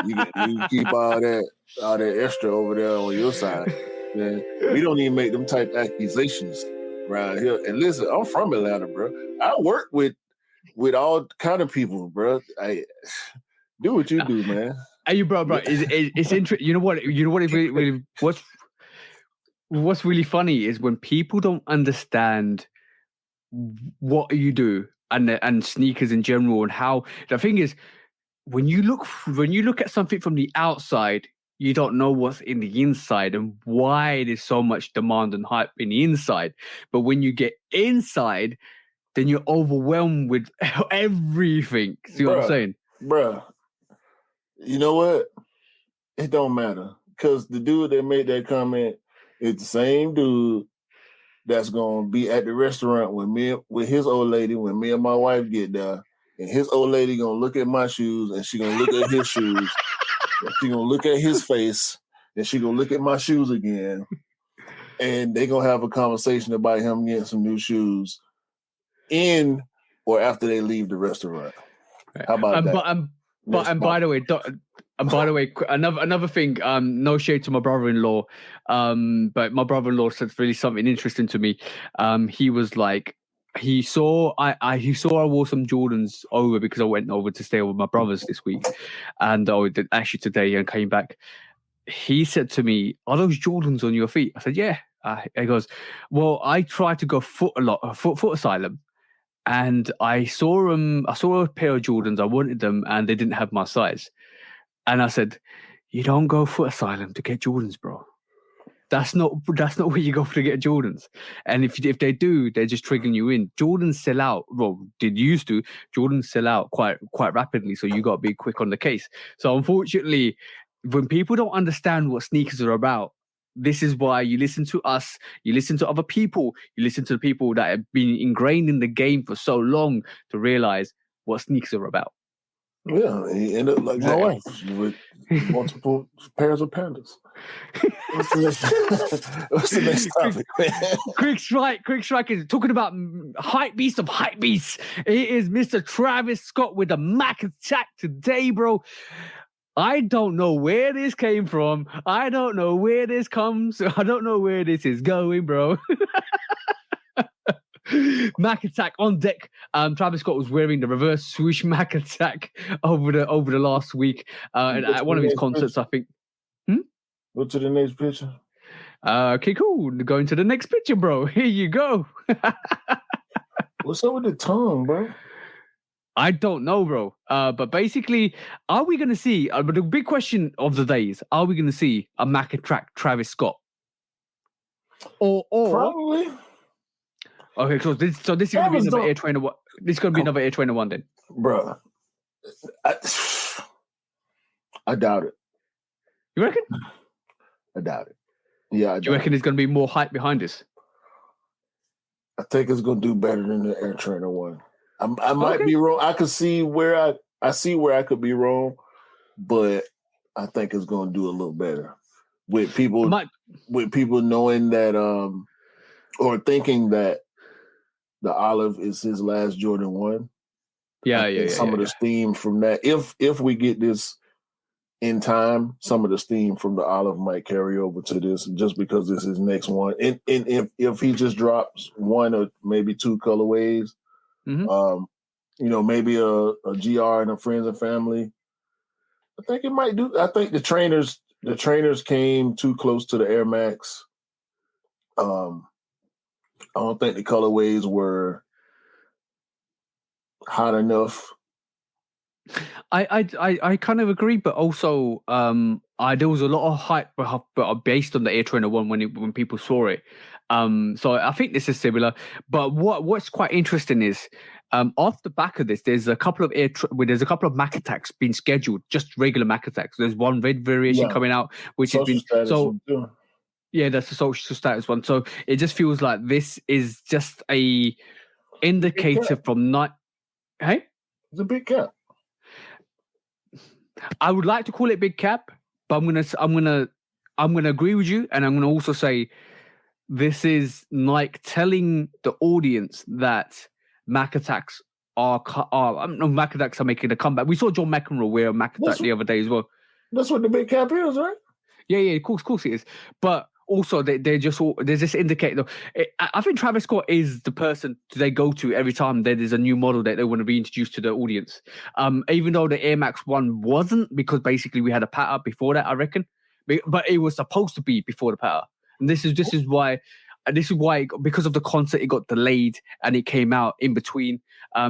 A: You keep all that extra over there on your side. Man, we don't even make them type accusations around here. And listen, I'm from Atlanta, bro. I work with all kind of people, bro. I do what you do, man.
B: Hey, you, bro. It's interesting. You know what? What's really funny is when people don't understand what you do and sneakers in general, and how the thing is, when you look at something from the outside, you don't know what's in the inside and why there's so much demand and hype in the inside. But when you get inside, then you're overwhelmed with everything. See what I'm saying?
A: Bruh, you know what? It don't matter. Because the dude that made that comment is the same dude that's going to be at the restaurant with his old lady when me and my wife get there. And his old lady going to look at my shoes, and she going to look at his shoes. And she going to look at his face, and she going to look at my shoes again. And they going to have a conversation about him getting some new shoes in or after they leave the restaurant. How about that?
B: By the way, another thing. No shade to my brother-in-law, but my brother-in-law said really something interesting to me. He was like, he saw I wore some Jordans over because I went over to stay with my brothers this week, and actually today, and came back. He said to me, "Are those Jordans on your feet?" I said, "Yeah." He goes, "Well, I tried to go foot asylum. And I saw a pair of Jordans. I wanted them, and they didn't have my size. And I said, you don't go foot asylum to get Jordans, bro. That's not where you go to get Jordans. And if they do, they're just triggering you in. Jordans sell out. Well, did used to. Jordans sell out quite rapidly. So you got to be quick on the case. So unfortunately, when people don't understand what sneakers are about, this is why you listen to us, you listen to other people, you listen to the people that have been ingrained in the game for so long to realize what sneakers are about.
A: Yeah, he ended up like my wife with multiple pairs of pandas. What's the next topic, man?
B: Quick Strike is talking about hype beast of hype beasts. It is Mr. Travis Scott with the Mac Attack today, bro. I don't know where this came from. I don't know where this comes. I don't know where this is going, bro. Mac Attack on deck. Travis Scott was wearing the reverse swoosh Mac Attack over the last week at one of his concerts, I think.
A: Go to the next picture.
B: Okay, cool. Going to the next picture, bro. Here you go.
A: What's up with the tongue, bro?
B: I don't know, bro. But basically, are we going to see? But the big question of the day is: are we going to see a Mac Attack Travis Scott? Or
A: probably.
B: Okay, so this is going to be another Air Trainer 1. This is going to be another Air Trainer 1 then,
A: bro. I doubt it.
B: You reckon?
A: I doubt it. Yeah.
B: Do you reckon there's going to be more hype behind this?
A: I think it's going to do better than the Air Trainer 1. I might be wrong. I could see where I could be wrong, but I think it's going to do a little better with people knowing that or thinking that the olive is his last Jordan 1. Some of the steam from that, if we get this in time, some of the steam from the olive might carry over to this, just because this is his next one. And if he just drops one or maybe two colorways, maybe a GR and a friends and family, I think it might do. I think the trainers came too close to the Air Max. I don't think the colorways were hot enough.
B: I kind of agree, but also there was a lot of hype based on the Air Trainer 1 when people saw it. So I think this is similar. But what's quite interesting is off the back of this, there's a couple of Mac attacks being scheduled, just regular Mac attacks. There's one red variation coming out, which has been so. Yeah, that's the social status one. So it just feels like this is just a indicator from night. Hey,
A: it's a big cap.
B: I would like to call it big cap, but I'm gonna agree with you, and I'm gonna also say this is Nike telling the audience that Mac attacks Mac attacks are making a comeback. We saw John McEnroe wear a Mac attack the other day as well.
A: That's what the big cap is, right?
B: Yeah, of course it is. But also, they just indicate. I think Travis Scott is the person they go to every time there is a new model that they want to be introduced to the audience. Even though the Air Max 1 wasn't, because basically we had a pattern before that, I reckon. But it was supposed to be before the pattern, and this is why because of the concert it got delayed and it came out in between.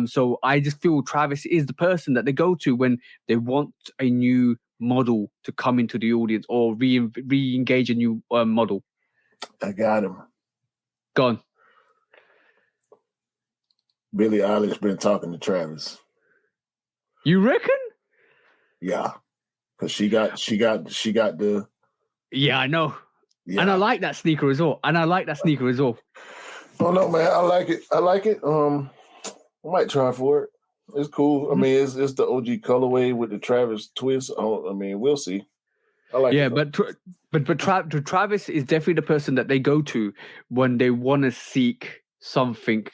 B: So I just feel Travis is the person that they go to when they want a new model to come into the audience or re-engage a new model.
A: I got him.
B: Go on.
A: Billie Eilish been talking to Travis.
B: You reckon?
A: Yeah, because she got the.
B: Yeah, I know.
A: Yeah.
B: And I like that sneaker as well. Oh no, man, I like it. I might try for it. It's cool. I mean, it's the OG colorway with the Travis twist. I mean, we'll see. I like it. Yeah, but Travis is definitely the person that they go to when they want to seek something.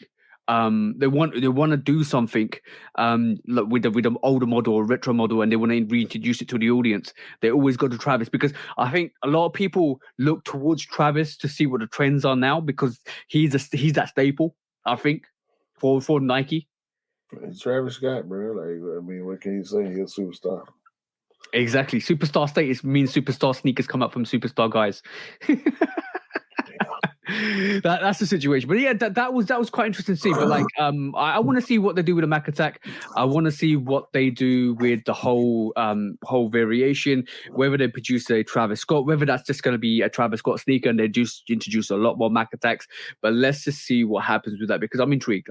B: They want to do something with an older model or retro model, and they want to reintroduce it to the audience. They always go to Travis because I think a lot of people look towards Travis to see what the trends are now, because he's that staple, I think, for Nike.
A: It's Travis Scott, bro. Like, I mean, what can you say? He's a superstar.
B: Exactly. Superstar status means superstar sneakers come up from superstar guys. That's the situation. But yeah, that was quite interesting to see. But like, I want to see what they do with the Mac attack. I want to see what they do with the whole variation. Whether they produce a Travis Scott, whether that's just going to be a Travis Scott sneaker and they just introduce a lot more Mac attacks. But let's just see what happens with that, because I'm intrigued.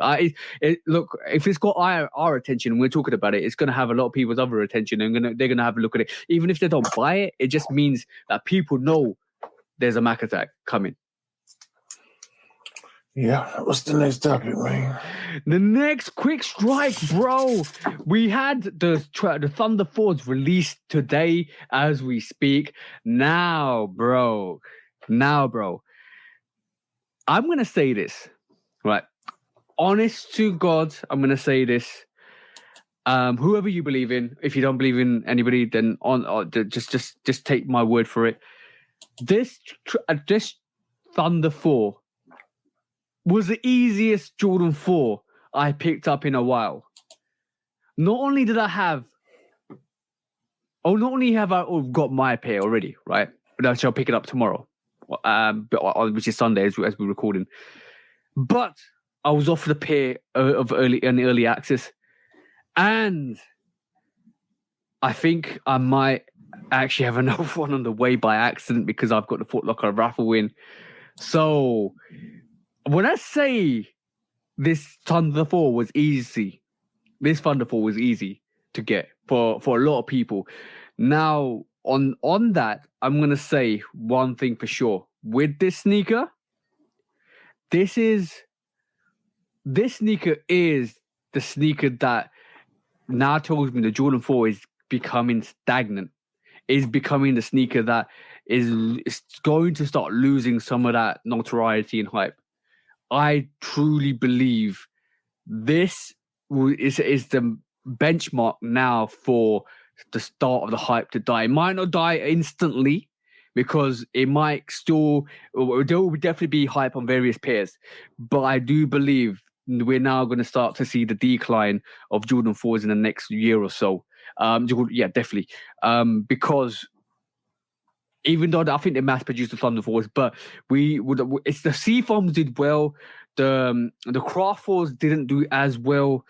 B: Look, if it's got our attention and we're talking about it, it's going to have a lot of people's other attention, and they're going to have a look at it. Even if they don't buy it, it just means that people know there's a Mac attack coming.
A: Yeah, what's the next topic, man?
B: The next quick strike, bro. We had the Thunder 4s released today as we speak. Now, bro. I'm going to say this, right? Honest to God, I'm going to say this. Whoever you believe in, if you don't believe in anybody, then just take my word for it. This Thunder 4 was the easiest Jordan 4 I picked up in a while. Not only have I got my pair already, right? But I shall pick it up tomorrow, which is Sunday as we're recording. But I was offered a pair of early access, and I think I might actually have another one on the way by accident because I've got the Foot Locker raffle in. So when I say this Thunder 4 was easy, this Thunder 4 was easy to get for a lot of people. Now, on that, I'm going to say one thing for sure. With this sneaker, this sneaker is the sneaker that now tells me the Jordan 4 is becoming stagnant. is becoming the sneaker that is going to start losing some of that notoriety and hype. I truly believe this is the benchmark now for the start of the hype to die. It might not die instantly because it might still, there will definitely be hype on various pairs, but I do believe we're now going to start to see the decline of Jordan 4s in the next year or so. Yeah, definitely. Because even though I think they mass produced the Thunder 4s, but it's the Seafoams did well. The Craft 4s didn't do as well.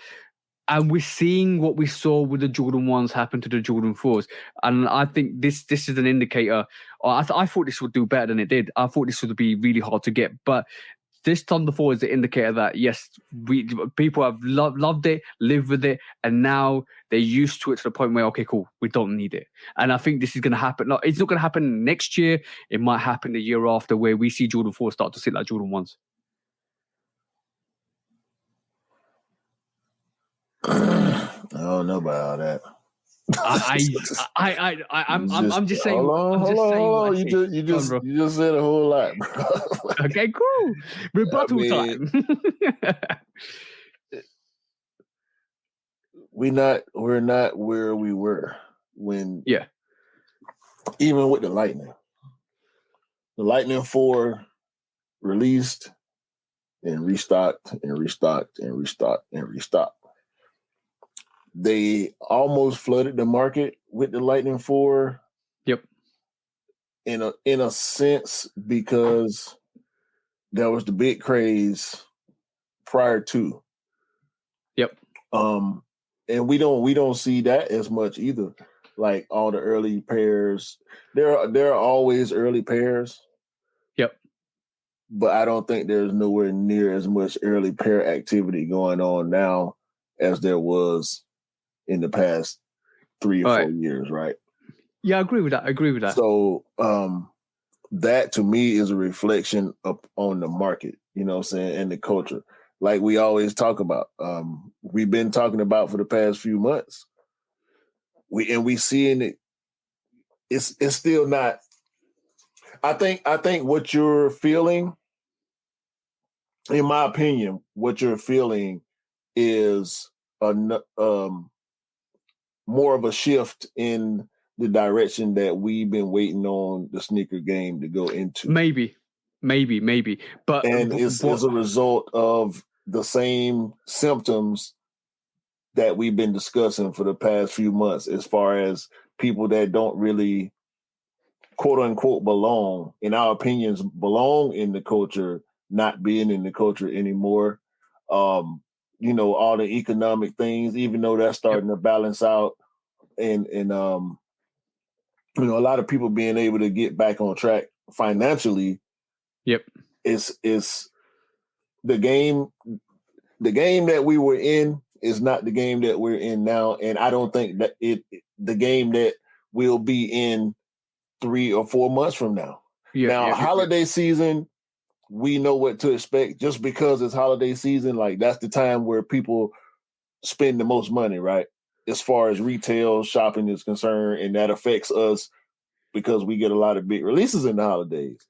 B: And we're seeing what we saw with the Jordan 1s happen to the Jordan 4s. And I think this is an indicator. I thought this would do better than it did. I thought this would be really hard to get. But this Thunder 4 is the indicator that, yes, people have loved it, lived with it, and now they're used to it to the point where, okay, cool, we don't need it. And I think this is going to happen. No, it's not going to happen next year. It might happen the year after where we see Jordan 4 start to sit like Jordan 1s.
A: I don't know about all that.
B: I'm just saying.
A: Hold on. You just said a whole lot, bro.
B: Okay, cool. Rebuttal time.
A: We're not where we were when.
B: Yeah.
A: Even with the Lightning 4 released and restocked and restocked and restocked and restocked. They almost flooded the market with the Lightning 4.
B: Yep.
A: In a sense, because there was the big craze prior to.
B: Yep.
A: And we don't see that as much either. Like all the early pairs, there are always early pairs.
B: Yep.
A: But I don't think there's nowhere near as much early pair activity going on now as there was in the past 3 or 4 years, right?
B: Yeah, I agree with that.
A: So that to me is a reflection on the market, you know what I'm saying, and the culture. Like we always talk about. We've been talking about for the past few months. We seeing it. It's still not. I think what you're feeling, in my opinion, what you're feeling is more of a shift in the direction that we've been waiting on the sneaker game to go into.
B: Maybe. But
A: it's a result of the same symptoms that we've been discussing for the past few months, as far as people that don't really, quote unquote, belong, in our opinions, belong in the culture, not being in the culture anymore. All the economic things, even though that's starting to balance out, and a lot of people being able to get back on track financially.
B: Yep.
A: Is the game that we were in is not the game that we're in now, and I don't think that the game that we'll be in 3 or 4 months from now. Holiday season, we know what to expect just because it's holiday season. Like that's the time where people spend the most money, right? As far as retail shopping is concerned, and that affects us because we get a lot of big releases in the holidays.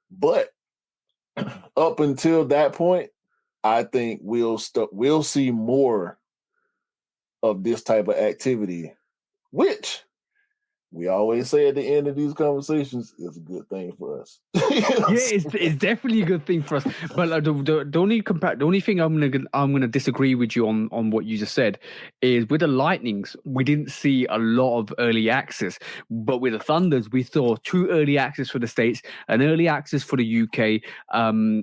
A: But up until that point, I think we'll see more of this type of activity, which we always say at the end of these conversations is a good thing for us.
B: It's definitely a good thing for us. But the only thing I'm gonna disagree with you on what you just said is with the Lightnings, we didn't see a lot of early access, but with the Thunders, we saw 2 early access for the States, an early access for the UK.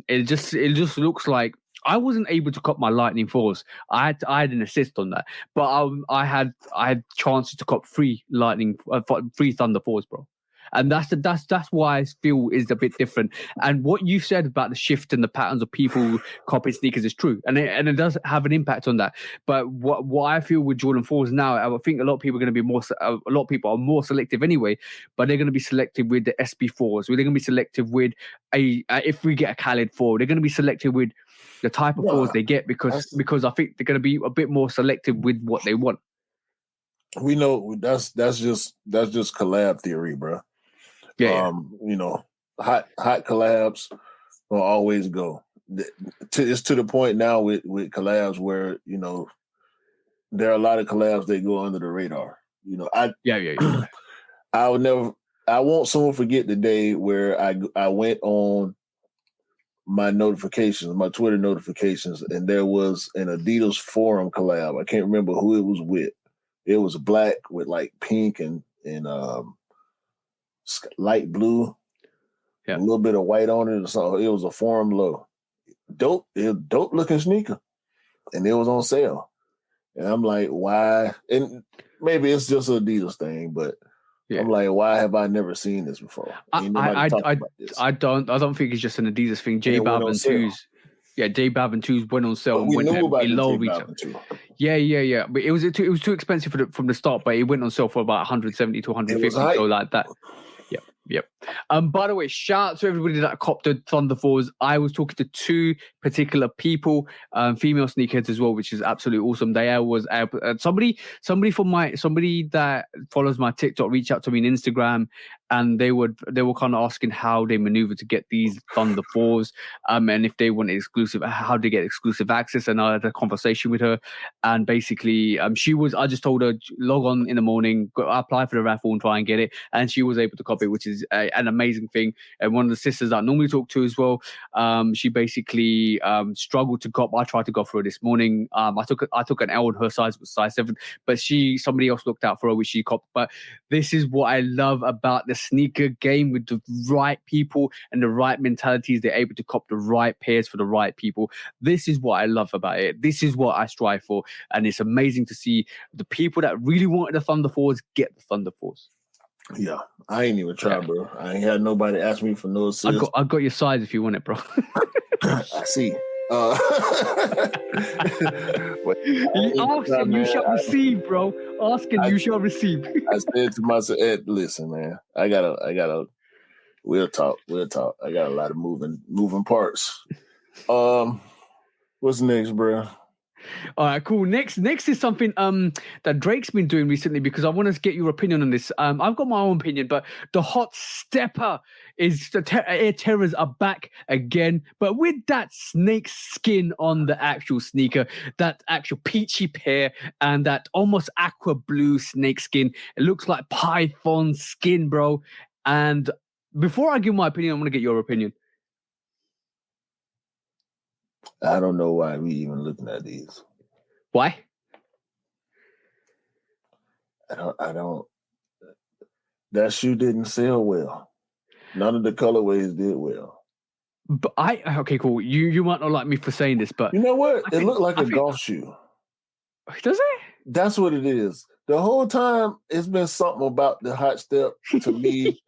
B: It just looks like I wasn't able to cop my Lightning 4s. I had an assist on that, but I had chances to cop 3 Thunder 4s, bro. And that's why I feel is a bit different. And what you said about the shift in the patterns of people copying sneakers is true, and it does have an impact on that. But what I feel with Jordan 4s now, I think a lot of people are going to be a lot of people are more selective anyway. But they're going to be selective with the SB4s. They're going to be selective with if we get a Khaled 4, they're going to be selective with the type of 4s they get because I think they're going to be a bit more selective with what they want.
A: we know that's just collab theory, bro.
B: Yeah.
A: You know, hot collabs will always go. It's to the point now with collabs where, you know, there are a lot of collabs that go under the radar. You know,
B: Yeah.
A: I won't soon forget the day where I went on my notifications, my Twitter notifications, and there was an Adidas forum collab. I can't remember who it was with. It was black with like pink and light blue,
B: Yeah.
A: a little bit of white on it. So it was a forum low. Dope looking sneaker. And it was on sale. And I'm like, why? And maybe it's just an Adidas thing, but I'm like, why have I never seen this before? Ain't nobody talking about this.
B: I don't think it's just an Adidas thing. J Balvin 2s. Yeah, J Balvin 2s went on sale and went below retail. Yeah. But it was too expensive from the start, but it went on sale for about 170 to 150. So like that. Yep. By the way, shout out to everybody that copped the Thunder 4s. I was talking to two particular people, female sneakerheads as well, which is absolutely awesome. They was somebody that follows my TikTok reached out to me on Instagram, and they were kind of asking how they maneuver to get these Thunder 4s, and if they want exclusive, how to get exclusive access. And I had a conversation with her, and basically, I just told her log on in the morning, apply for the raffle, and try and get it, and she was able to copy it, which is an amazing thing. And one of the sisters that I normally talk to as well, she basically struggled to cop. I tried to go for her this morning. I took an L on her size, was size 7, but somebody else looked out for her, which she copped. But this is what I love about the sneaker game, with the right people and the right mentalities. They're able to cop the right pairs for the right people. This is what I love about it. This is what I strive for, and it's amazing to see the people that really wanted the Thunder 4s get the Thunder 4s.
A: Yeah, I ain't even tried, bro. I ain't had nobody ask me for no assist.
B: I got your size if you want it, bro.
A: I see.
B: Ask and you shall receive, bro. Ask and you shall receive.
A: I said to myself, listen, man, I gotta. We'll talk. I got a lot of moving parts. What's next, bro?
B: All right, cool. Next is something that Drake's been doing recently, because I want to get your opinion on this. I've got my own opinion, but the hot stepper is the Air Terrors are back again, but with that snake skin on the actual sneaker, that actual peachy pear, and that almost aqua blue snake skin. It looks like python skin, bro. And before I give my opinion, I want to get your opinion.
A: I don't know why we even looking at these.
B: Why?
A: I don't. That shoe didn't sell well. None of the colorways did well.
B: But okay, cool. You might not like me for saying this, but
A: you know what? It looked like a golf shoe.
B: Does it?
A: That's what it is. The whole time, it's been something about the hot step to me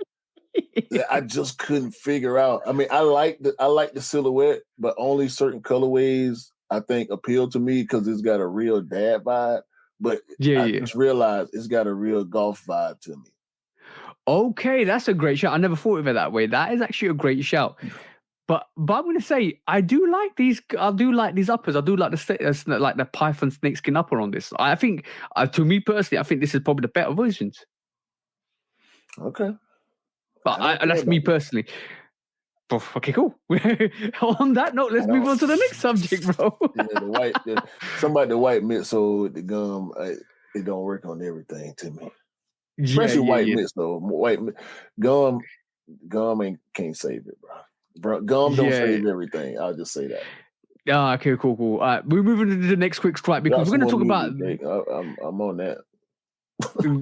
A: that I just couldn't figure out. I mean, I like the silhouette, but only certain colorways I think appeal to me because it's got a real dad vibe. But I just realized it's got a real golf vibe to me.
B: Okay, that's a great shout. I never thought of it that way. That is actually a great shout. But I'm going to say I do like these. I do like these uppers. I do like the Python snakeskin upper on this. I think, to me personally, I think this is probably the better versions.
A: Okay.
B: But that's me personally. Okay, cool. On that note, let's move on to the next subject, bro.
A: The white midsole with the gum, it don't work on everything to me. Especially white mitts though. White gum can't save it, bro. Gum don't save everything. I'll just say that.
B: Okay, cool. All right, we're moving to the next quick stripe because we're going to talk about.
A: I'm on that.
B: We're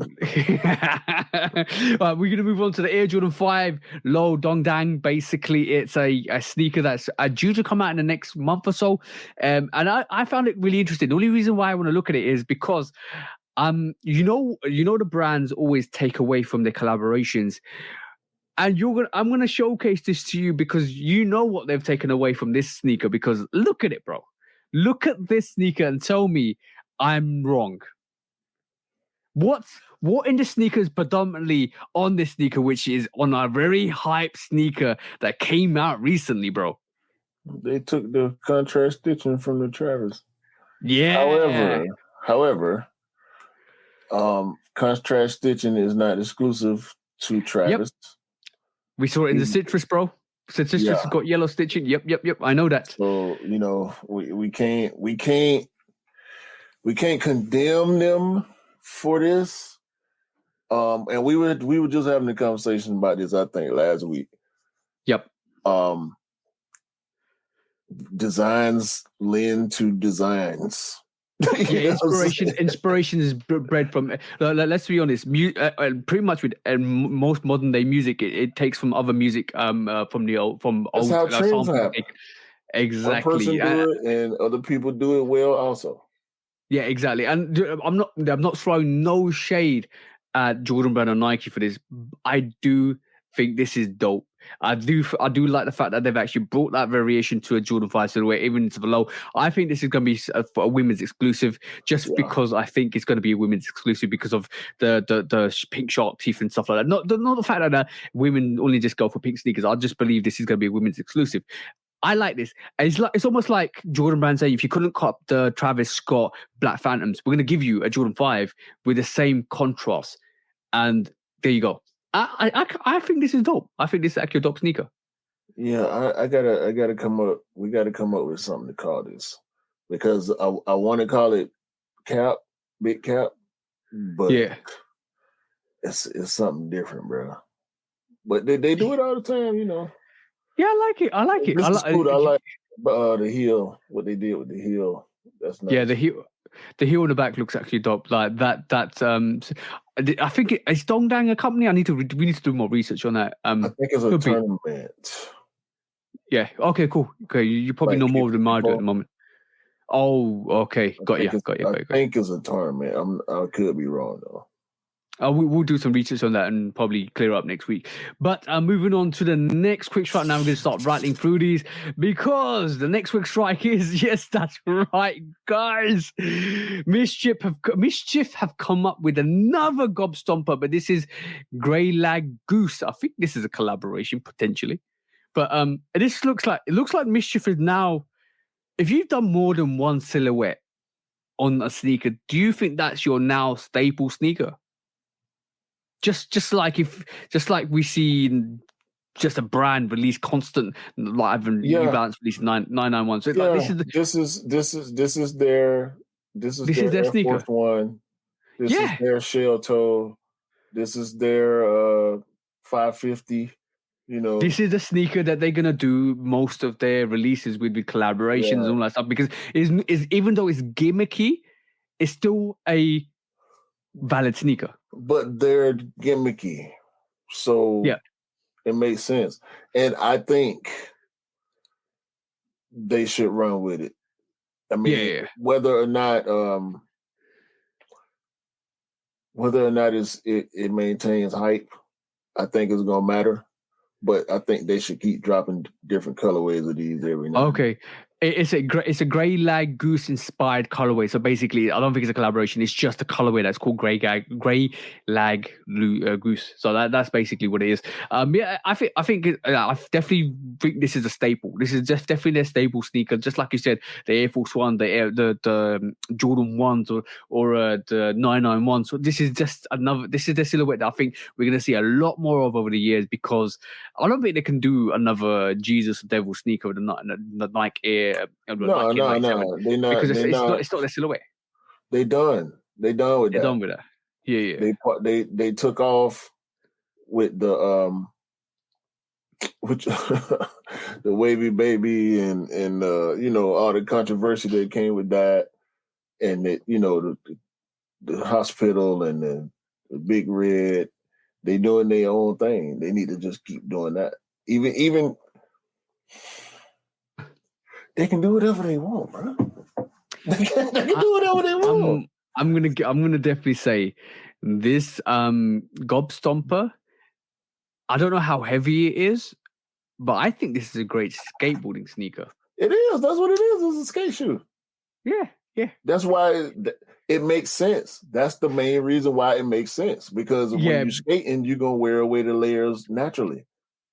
B: going to move on to the Air Jordan 5 Low Dongdang. Basically, it's a sneaker that's due to come out in the next month or so. And I found it really interesting. The only reason why I want to look at it is because you know the brands always take away from their collaborations. And I'm gonna showcase this to you because you know what they've taken away from this sneaker. Because look at it, bro. Look at this sneaker and tell me I'm wrong. What in the sneakers predominantly on this sneaker, which is on a very hype sneaker that came out recently, bro?
A: They took the contrast stitching from the Travis.
B: Yeah.
A: However, Contrast stitching is not exclusive to Travis.
B: We saw it in the citrus, bro. Citrus has got yellow stitching. Yep. I know that.
A: So we can't condemn them for this. And we were just having a conversation about this, I think, last week.
B: Yep.
A: Designs lend to designs.
B: Inspiration is bred from. Let's be honest. Pretty much with most modern day music, it takes from other music. From old.
A: That's how trends happen.
B: Exactly.
A: One person do it, and other people do it well also.
B: Yeah, exactly. And I'm not throwing no shade at Jordan Brand or Nike for this. I do think this is dope. I do like the fact that they've actually brought that variation to a Jordan 5 silhouette, even to the low. I think this is going to be a women's exclusive, because I think it's going to be a women's exclusive because of the pink shark teeth and stuff like that. Not the fact that women only just go for pink sneakers. I just believe this is going to be a women's exclusive. I like this. It's almost like Jordan Brand saying, if you couldn't cop the Travis Scott Black Phantoms, we're going to give you a Jordan 5 with the same contrast. And there you go. I think this is dope. I think this is actually a dope sneaker.
A: Yeah, I gotta come up. We gotta come up with something to call this, because I want to call it big cap, but it's something different, bro. But they do it all the time,
B: Yeah, I like it. I like it.
A: I like the heel. What they did with the heel. That's nice.
B: Yeah, the heel on the back looks actually dope. Like that. I think it's Dongdang a company. We need to do more research on that.
A: I think it's a tournament.
B: Yeah. Okay. Cool. Okay. You probably know more than I do at the moment. Oh, okay. Got you.
A: I think it's a tournament. I could be wrong though.
B: We'll do some research on that and probably clear up next week. But moving on to the next quick strike. Now we're going to start rattling through these, because the next quick strike is, yes, that's right, guys. Mischief have come up with another gob stomper, but this is Grey Lag Goose. I think this is a collaboration potentially. But this looks like Mischief is now. If you've done more than one silhouette on a sneaker, do you think that's your now staple sneaker? Just like we see just a brand release constant, like New Balance release 991. So
A: this is their Air
B: sneaker.
A: Force One. This is their shell toe. This is their 550.
B: This is the sneaker that they're gonna do most of their releases with collaborations and all that stuff, because is even though it's gimmicky, it's still a valid sneaker.
A: But they're gimmicky, so it makes sense, and I think they should run with it. I mean, whether or not it maintains hype, I think it's gonna matter. But I think they should keep dropping different colorways of these every now.
B: Okay. It's a Grey Lag Goose inspired colorway. So basically, I don't think it's a collaboration. It's just a colorway that's called Grey Lag Goose. So that's basically what it is. I definitely think this is a staple. This is just definitely their staple sneaker. Just like you said, the Air Force One, the Jordan Ones, or the 991. So this is just this is the silhouette that I think we're gonna see a lot more of over the years, because I don't think they can do another Jesus Devil sneaker with the Nike Air.
A: No, they're not.
B: Because it's not their silhouette.
A: They done with that.
B: They're done with that. Yeah.
A: They took off with the which the Wavy Baby and all the controversy that came with that, and that the hospital and the Big Red. They doing their own thing. They need to just keep doing that. Even they can do whatever they want, bro. They can do whatever they want.
B: I'm gonna definitely say this gob stomper. I don't know how heavy it is, but I think this is a great skateboarding sneaker.
A: It is. That's what it is. It's a skate shoe.
B: Yeah.
A: That's why it makes sense. That's the main reason why it makes sense, because when you're skating, you're gonna wear away the layers naturally.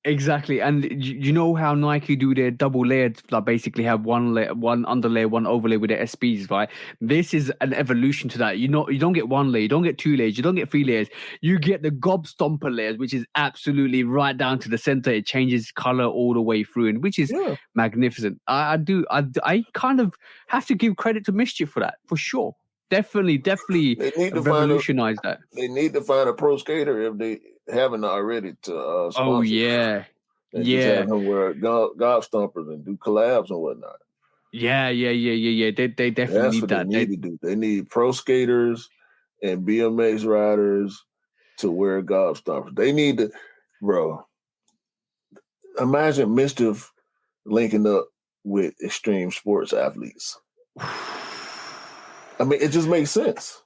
B: Exactly, and you know how Nike do their double layered, like basically have one layer, one underlayer, one overlay with their SBs, right? This is an evolution to that. You don't get one layer, you don't get two layers, you don't get three layers. You get the gob stomper layers, which is absolutely right down to the center. It changes color all the way through, and which is magnificent. I kind of have to give credit to Mischief for that, for sure. Definitely
A: They need to
B: revolutionize that.
A: They need to find a pro skater if they haven't already to sponsor.
B: Oh yeah.
A: And just have him wear gob stompers and do collabs and whatnot.
B: Yeah. They definitely
A: That's
B: need
A: what
B: that.
A: They need to do. They need pro skaters and BMX riders to wear gob stompers. They need to, bro. Imagine Mischief linking up with extreme sports athletes. I mean, it just makes sense.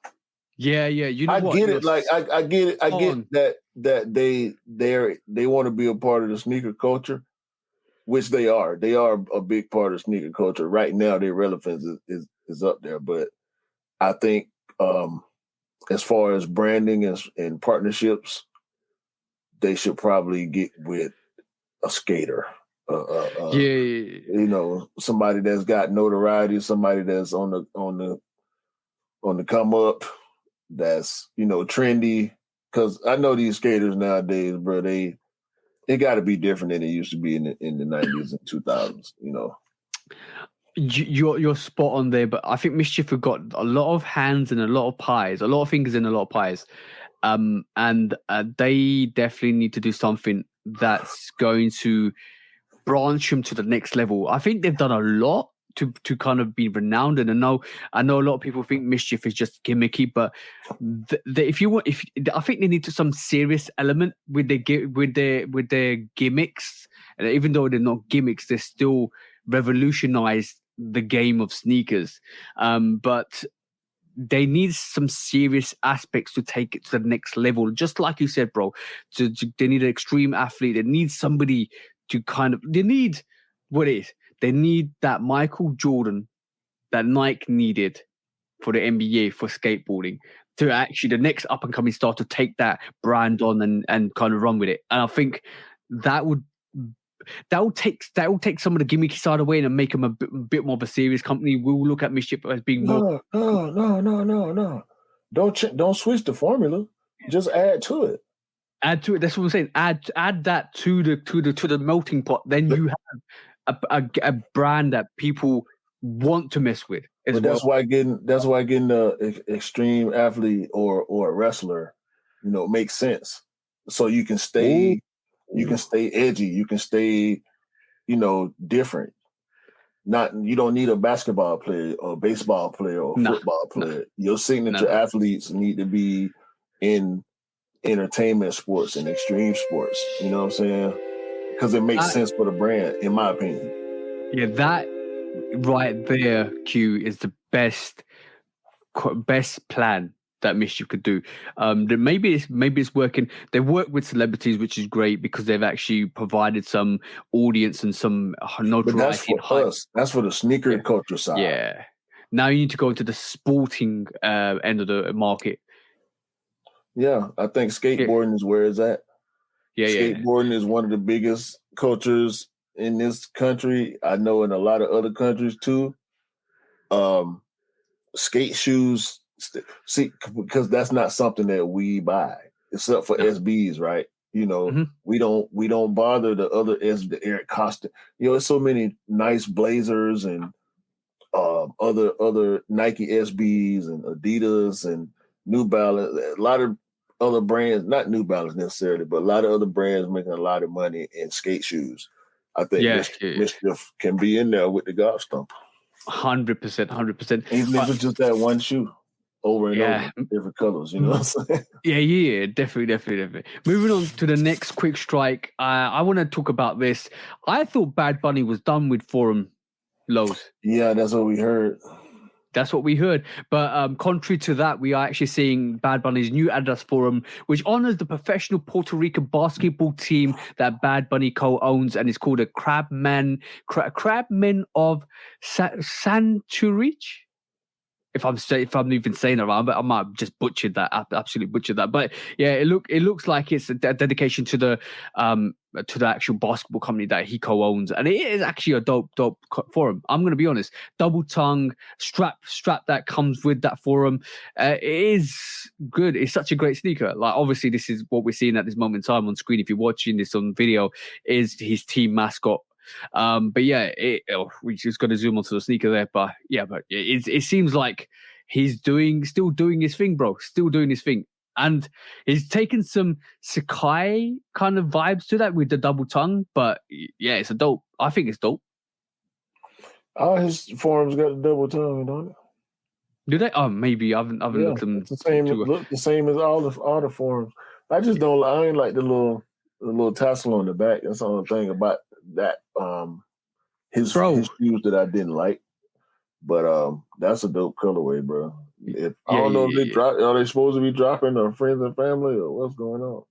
B: Yeah. You know
A: I get it. Like I get it. I get that they want to be a part of the sneaker culture, which they are. They are a big part of sneaker culture right now. Their relevance is up there, but I think as far as branding and partnerships, they should probably get with a skater. You know, somebody that's got notoriety, somebody that's on the come up, that's, you know, trendy. Because I know these skaters nowadays, bro, they got to be different than it used to be in the 90s and 2000s, you know.
B: You're spot on there, but I think Mischief have got a lot of hands and a lot of pies, a lot of fingers in a lot of pies, and they definitely need to do something that's going to branch them to the next level. I think they've done a lot to kind of be renowned, and I know a lot of people think Mischief is just gimmicky, but I think they need to some serious element with their gimmicks, and even though they're not gimmicks, they're still revolutionized the game of sneakers. But they need some serious aspects to take it to the next level. Just like you said, bro, they need an extreme athlete. They need somebody to they need that Michael Jordan that Nike needed for the NBA for skateboarding to actually the next up and coming star to take that brand on and kind of run with it. And I think that will take some of the gimmicky side away and make them a bit more of a serious company. We'll look at Mischief as being more.
A: No. Don't switch the formula. Just add to it.
B: Add to it. That's what I'm saying. Add that to the melting pot. Then you have a brand that people want to mess with.
A: But that's why getting the extreme athlete or a wrestler, you know, makes sense. So you can stay. You can stay edgy. You can stay, you know, different. You don't need a basketball player or a baseball player or a football player. Your signature athletes need to be in entertainment sports and extreme sports. You know what I'm saying? Because it makes sense for the brand, in my opinion.
B: Yeah, that right there, Q, is the best plan that Mischief could do. Maybe it's working. They work with celebrities, which is great because they've actually provided some audience and some notoriety.
A: But that's for us. That's for the sneaker culture side.
B: Yeah. Now you need to go to the sporting end of the market.
A: Yeah, I think skateboarding is where it's at. Skateboarding is one of the biggest cultures in this country. I know in a lot of other countries too. Skate shoes, see, because that's not something that we buy, except for SBs, right? You know, we don't bother the Eric Costa. You know, there's so many nice Blazers and other Nike SBs and Adidas and New Balance. A lot of other brands, not New Balance necessarily, but a lot of other brands making a lot of money in skate shoes. I think Mischief can be in there with the gob stomper.
B: 100%.
A: Even if it's just that one shoe over and over, different colors, you know what I'm saying?
B: Yeah, definitely. Moving on to the next quick strike. I want to talk about this. I thought Bad Bunny was done with Forum Lows.
A: Yeah, that's what we heard. But contrary to that, we are actually seeing Bad Bunny's new Adidas Forum, which honors the professional Puerto Rican basketball team that Bad Bunny co-owns, and it's called the Crabmen of Santurce.
B: if I'm even saying it right, but I might have just butchered that, absolutely butchered that. But yeah, it looks like it's a dedication to the actual basketball company that he co-owns, and it is actually a dope forum. I'm gonna be honest, double tongue strap that comes with that forum, it is good. It's such a great sneaker. Like obviously, this is what we're seeing at this moment in time on screen. If you're watching this on video, is his team mascot. But yeah, we just got to zoom onto the sneaker there. But it seems like he's still doing his thing, bro. Still doing his thing. And he's taken some Sakai kind of vibes to that with the double tongue. But yeah, it's I think it's dope.
A: All his forums got the double tongue, don't it?
B: Do they? Oh, maybe I haven't looked at them.
A: It's the same. Look the same as all the forums. I just don't. I ain't like the little tassel on the back. That's the only thing about that. His shoes that I didn't like, but that's a dope colorway, bro. I don't know if they drop. Are they supposed to be dropping their friends and family, or what's going on?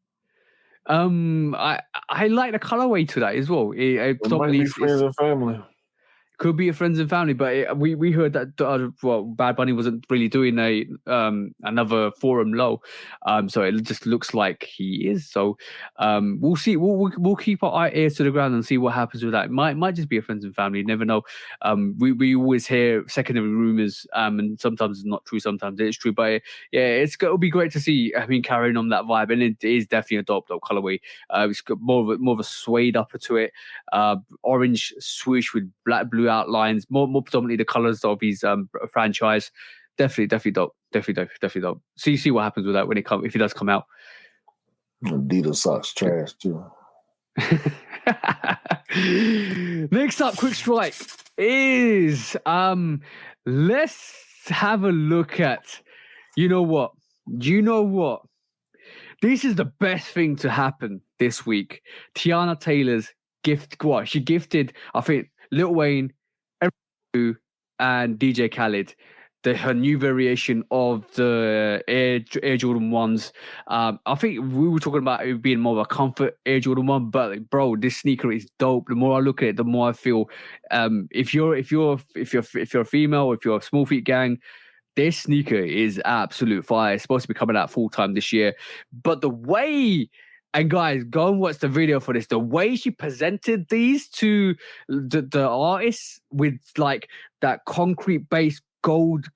B: I like the colorway to that as well.
A: It might be friends and family.
B: Could be a friends and family, but we heard that Bad Bunny wasn't really doing another forum low, so it just looks like he is. So we'll see. We'll keep our ears to the ground and see what happens with that. It might just be a friends and family. You never know. We always hear secondary rumors, and sometimes it's not true, sometimes it is true. But yeah, it'll be great to see. I mean, carrying on that vibe, and it is definitely a dope colorway. It's got more of a suede upper to it, orange swoosh with blue outlines, more predominantly the colors of his franchise. Definitely dope. Definitely dope. See what happens with that if he does come out.
A: Adidas socks trash too.
B: Next up, quick strike is let's have a look at. You know what? This is the best thing to happen this week. Tiana Taylor's gift. What she gifted, I think, Lil Wayne, and DJ Khaled, her new variation of the Air Jordan 1s. I think we were talking about it being more of a comfort Air Jordan 1, but bro, this sneaker is dope. The more I look at it, the more I feel. If you're a female, if you're a small feet gang, this sneaker is absolute fire. It's supposed to be coming out full time this year, but the way. And guys, go and watch the video for this. The way she presented these to the artists with like that concrete base gold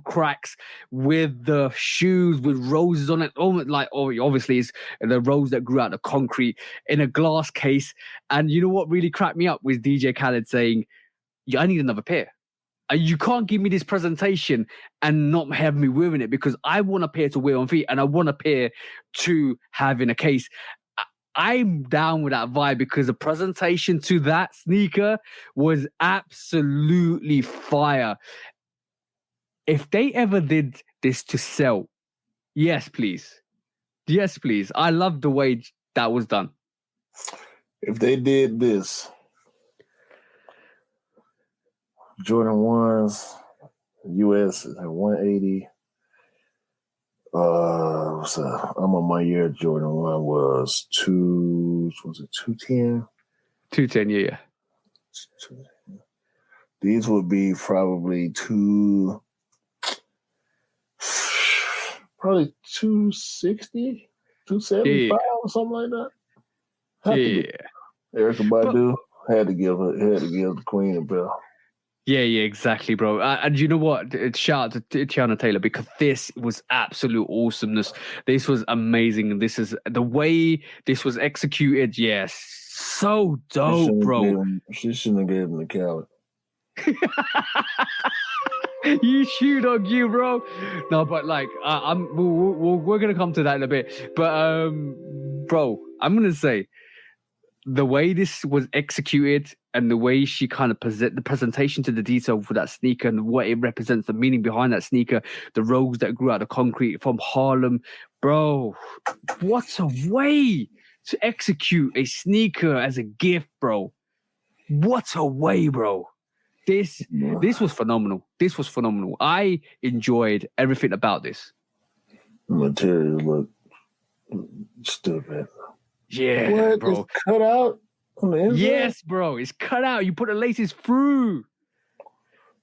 B: cracks with the shoes with roses on it. Obviously it's the rose that grew out of concrete in a glass case. And you know what really cracked me up was DJ Khaled saying, "Yeah, I need another pair. You can't give me this presentation and not have me wearing it because I want a pair to wear on feet and I want a pair to have in a case." I'm down with that vibe because the presentation to that sneaker was absolutely fire. If they ever did this to sell, yes, please. Yes, please. I love the way that was done.
A: If they did this, Jordan 1s, US is at 180. I'm on my year. Jordan 1 was 210?
B: 210, yeah.
A: These would be probably probably 260, 275 or something like that. Erykah Badu had to give the queen a bell.
B: Yeah, exactly, bro. And you know what? Shout out to Tiana Taylor because this was absolute awesomeness. This was amazing. This is the way this was executed. Yes, so dope, bro.
A: She shouldn't have given him the Khaled.
B: You shoot on you, bro. No, but like, we're gonna come to that in a bit. But bro, I'm gonna say the way this was executed and the way she kind of the presentation to the detail for that sneaker and what it represents, the meaning behind that sneaker, the rose that grew out of concrete from Harlem, bro. What a way to execute a sneaker as a gift, bro. What a way, bro. This was phenomenal. This was phenomenal. I enjoyed everything about this.
A: The material look stupid.
B: Yeah,
A: what,
B: bro.
A: It's cut out on the inside?
B: Yes, bro. It's cut out. You put the laces through.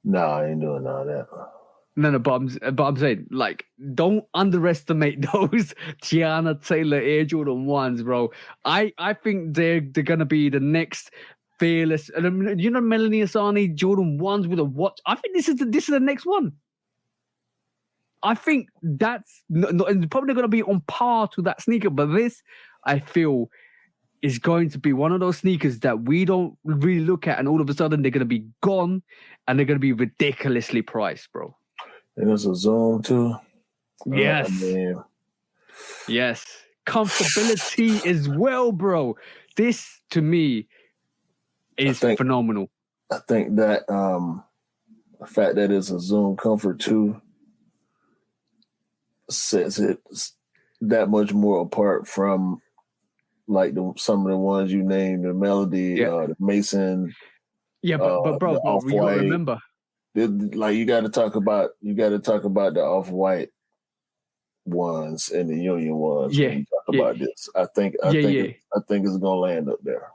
A: Nah, I ain't doing all that.
B: No, but I'm saying, like, don't underestimate those Tiana Taylor Air Jordan 1s, bro. I think they're gonna be the next fearless. And you know, Melanie Asani Jordan 1s with a watch. I think this is the next one. I think that's probably gonna be on par to that sneaker, but this I feel is going to be one of those sneakers that we don't really look at, and all of a sudden they're gonna be gone, and they're gonna be ridiculously priced, bro.
A: And it's a Zoom too.
B: Yes. Yes. Comfortability as well, bro. This to me is phenomenal.
A: I think that the fact that it's a Zoom Comfort 2 sets it that much more apart from like some of the ones you named, the Melody, the Mason.
B: Yeah, but bro, you gotta remember.
A: Like you got to talk about the Off-White ones and the Union ones.
B: Yeah,
A: when you talk about this. I think it's gonna land up there.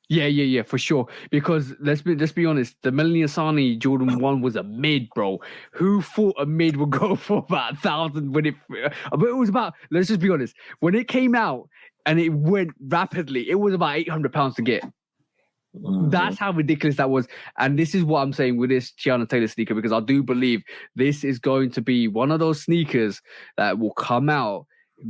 B: Yeah, for sure. Because let's be honest, the Melanie Asani Jordan 1 was a mid, bro. Who thought a mid would go for about 1,000 when it? But it was about. Let's just be honest. When it came out and it went rapidly, it was about £800 to get. Mm-hmm. That's how ridiculous that was. And this is what I'm saying with this Tiana Taylor sneaker, because I do believe this is going to be one of those sneakers that will come out,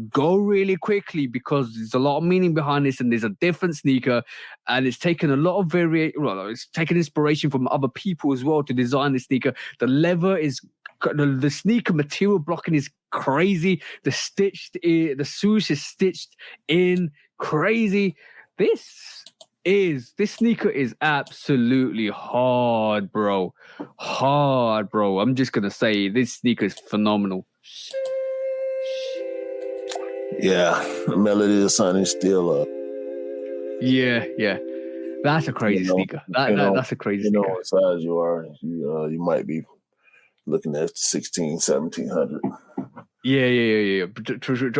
B: go really quickly, because there's a lot of meaning behind this, and there's a different sneaker, and it's taken a lot of it's taken inspiration from other people as well to design this sneaker. The leather is the sneaker material blocking is crazy. The swoosh is stitched in crazy. This sneaker is absolutely hard, bro. Hard, bro. I'm just gonna say this sneaker is phenomenal.
A: Yeah, Melody Asani is still up.
B: Yeah. That's a crazy sneaker. That's a crazy sneaker.
A: You know what size you are. You might be looking at 1,1700. Yeah.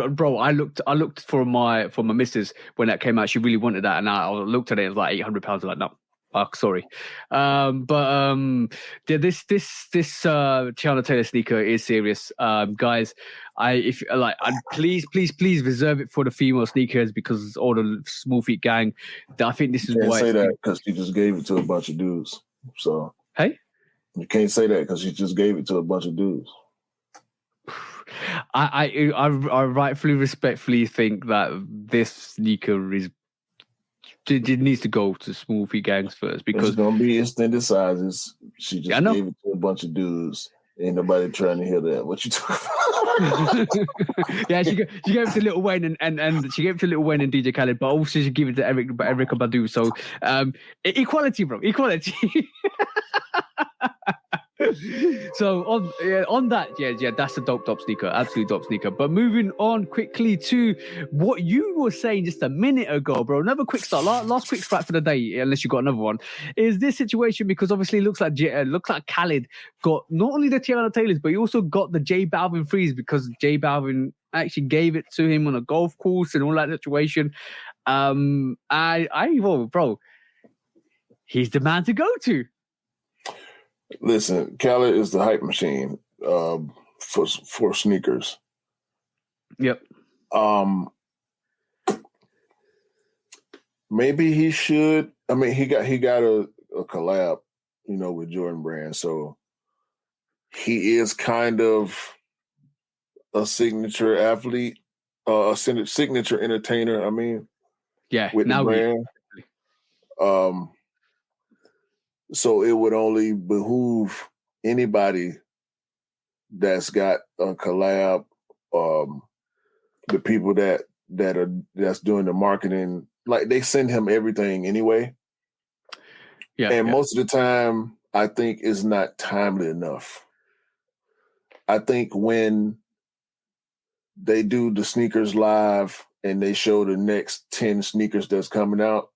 B: Bro, I looked for my missus when that came out. She really wanted that, and I looked at it. It was like £800. I was like, no. Sorry. This Tiana Taylor sneaker is serious. Guys, please reserve it for the female sneakers, because all the small feet gang. I think this is why.
A: Say that because she just gave it to a bunch of dudes. So
B: hey,
A: you can't say that because she just gave it to a bunch of dudes.
B: I rightfully, respectfully think that this sneaker is. It needs to go to small feet gangs first, because
A: it's gonna be extended sizes. She just gave it to a bunch of dudes. Ain't nobody trying to hear that. What you talking
B: about? Yeah, she gave it to Lil Wayne and she gave it to Lil Wayne and DJ Khaled, but also she gave it to Erykah Badu. So equality, bro, equality. So on that, yeah, that's a dope sneaker, absolutely dope sneaker. But moving on quickly to what you were saying just a minute ago, bro. Another quick start, last quick scrap for the day, unless you got another one. Is this situation, because obviously it looks like Khaled got not only the Tiana Taylors, but he also got the J Balvin 3s, because J Balvin actually gave it to him on a golf course and all that situation. Bro, he's the man to go to.
A: Listen, Khaled is the hype machine for sneakers.
B: Yep.
A: Maybe he should. I mean, he got a collab, with Jordan Brand, so he is kind of a signature athlete, a signature entertainer. I mean,
B: yeah.
A: With the brand. So it would only behoove anybody that's got a collab, the people that's doing the marketing, like they send him everything anyway. Yeah. And most of the time, I think it's not timely enough. I think when they do the sneakers live and they show the next 10 sneakers that's coming out,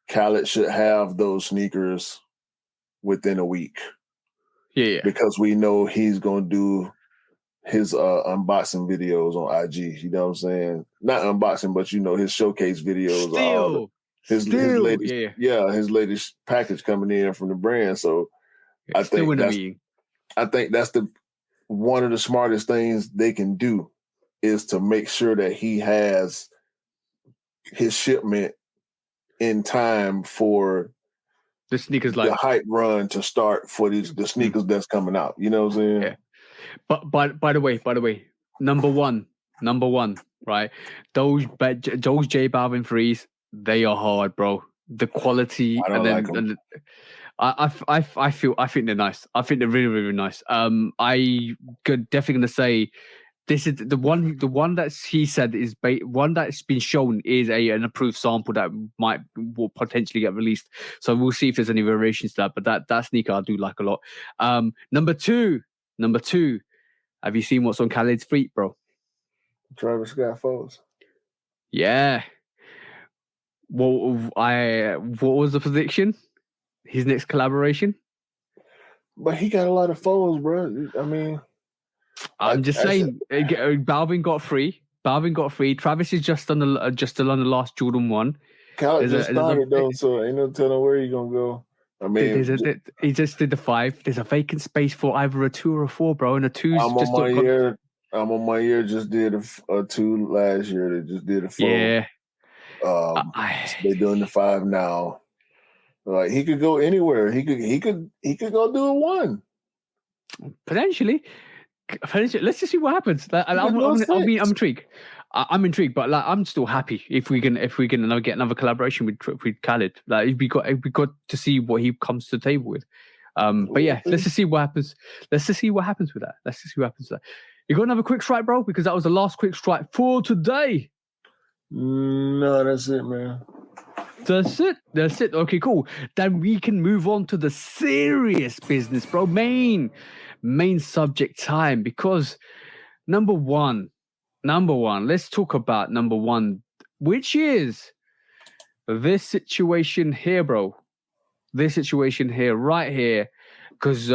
A: Khaled should have those sneakers within a week.
B: Yeah.
A: Because we know he's going to do his unboxing videos on IG. You know what I'm saying? Not unboxing, but his showcase videos. His latest package coming in from the brand. So I think I think that's one of the smartest things they can do is to make sure that he has his shipment in time for
B: The sneakers
A: the
B: like
A: hype run to start for the sneakers that's coming out. You know what I'm saying?
B: Yeah. But by the way, number one, right? Those J Balvin threes, they are hard, bro. The quality,
A: I don't like them.
B: and I think they're nice. I think they're really, really nice. Definitely gonna say this is the one that he said is one that's been shown is an approved sample that will potentially get released. So we'll see if there's any variations to that. But that sneaker I do like a lot. Number two, have you seen what's on Khaled's feet, bro?
A: Travis Scott foes.
B: Yeah. What was the prediction? His next collaboration?
A: But he got a lot of foes, bro. I mean,
B: I'm just saying. Balvin got free. Travis is just on the last Jordan 1.
A: Khaled just started though, so ain't no telling where he's gonna go. I mean,
B: he just did the 5. There's a vacant space for either a 2 or a 4, bro. And a 2's
A: I'm on my year. Just did a 2 last year. They just did a 4.
B: Yeah.
A: They're doing the 5 now. Like he could go anywhere. He could go do a 1.
B: Potentially. Let's just see what happens. I'm intrigued. I'm intrigued, but like I'm still happy if we can get another collaboration with Khaled. Like it'd be good to see what he comes to the table with. But yeah, let's just see what happens. Let's just see what happens with that. You got another quick strike, bro? Because that was the last quick strike for today.
A: No, that's it, man.
B: That's it. Okay, cool. Then we can move on to the serious business, bro. Main subject time, because number one, let's talk about number one, which is this situation here, bro. This situation here, right here. Because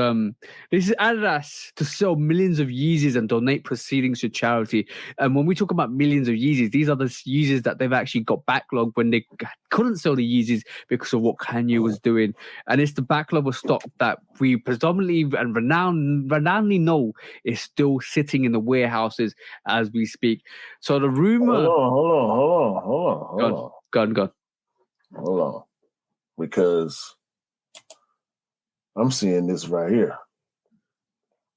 B: this is Adidas to sell millions of Yeezys and donate proceedings to charity. And when we talk about millions of Yeezys, these are the Yeezys that they've actually got backlogged when they couldn't sell the Yeezys because of what Kanye was doing. And it's the backlog of stock that we predominantly and renownedly know is still sitting in the warehouses as we speak. So the rumor...
A: Hold on.
B: Go on.
A: Hold on. Because... I'm seeing this right here.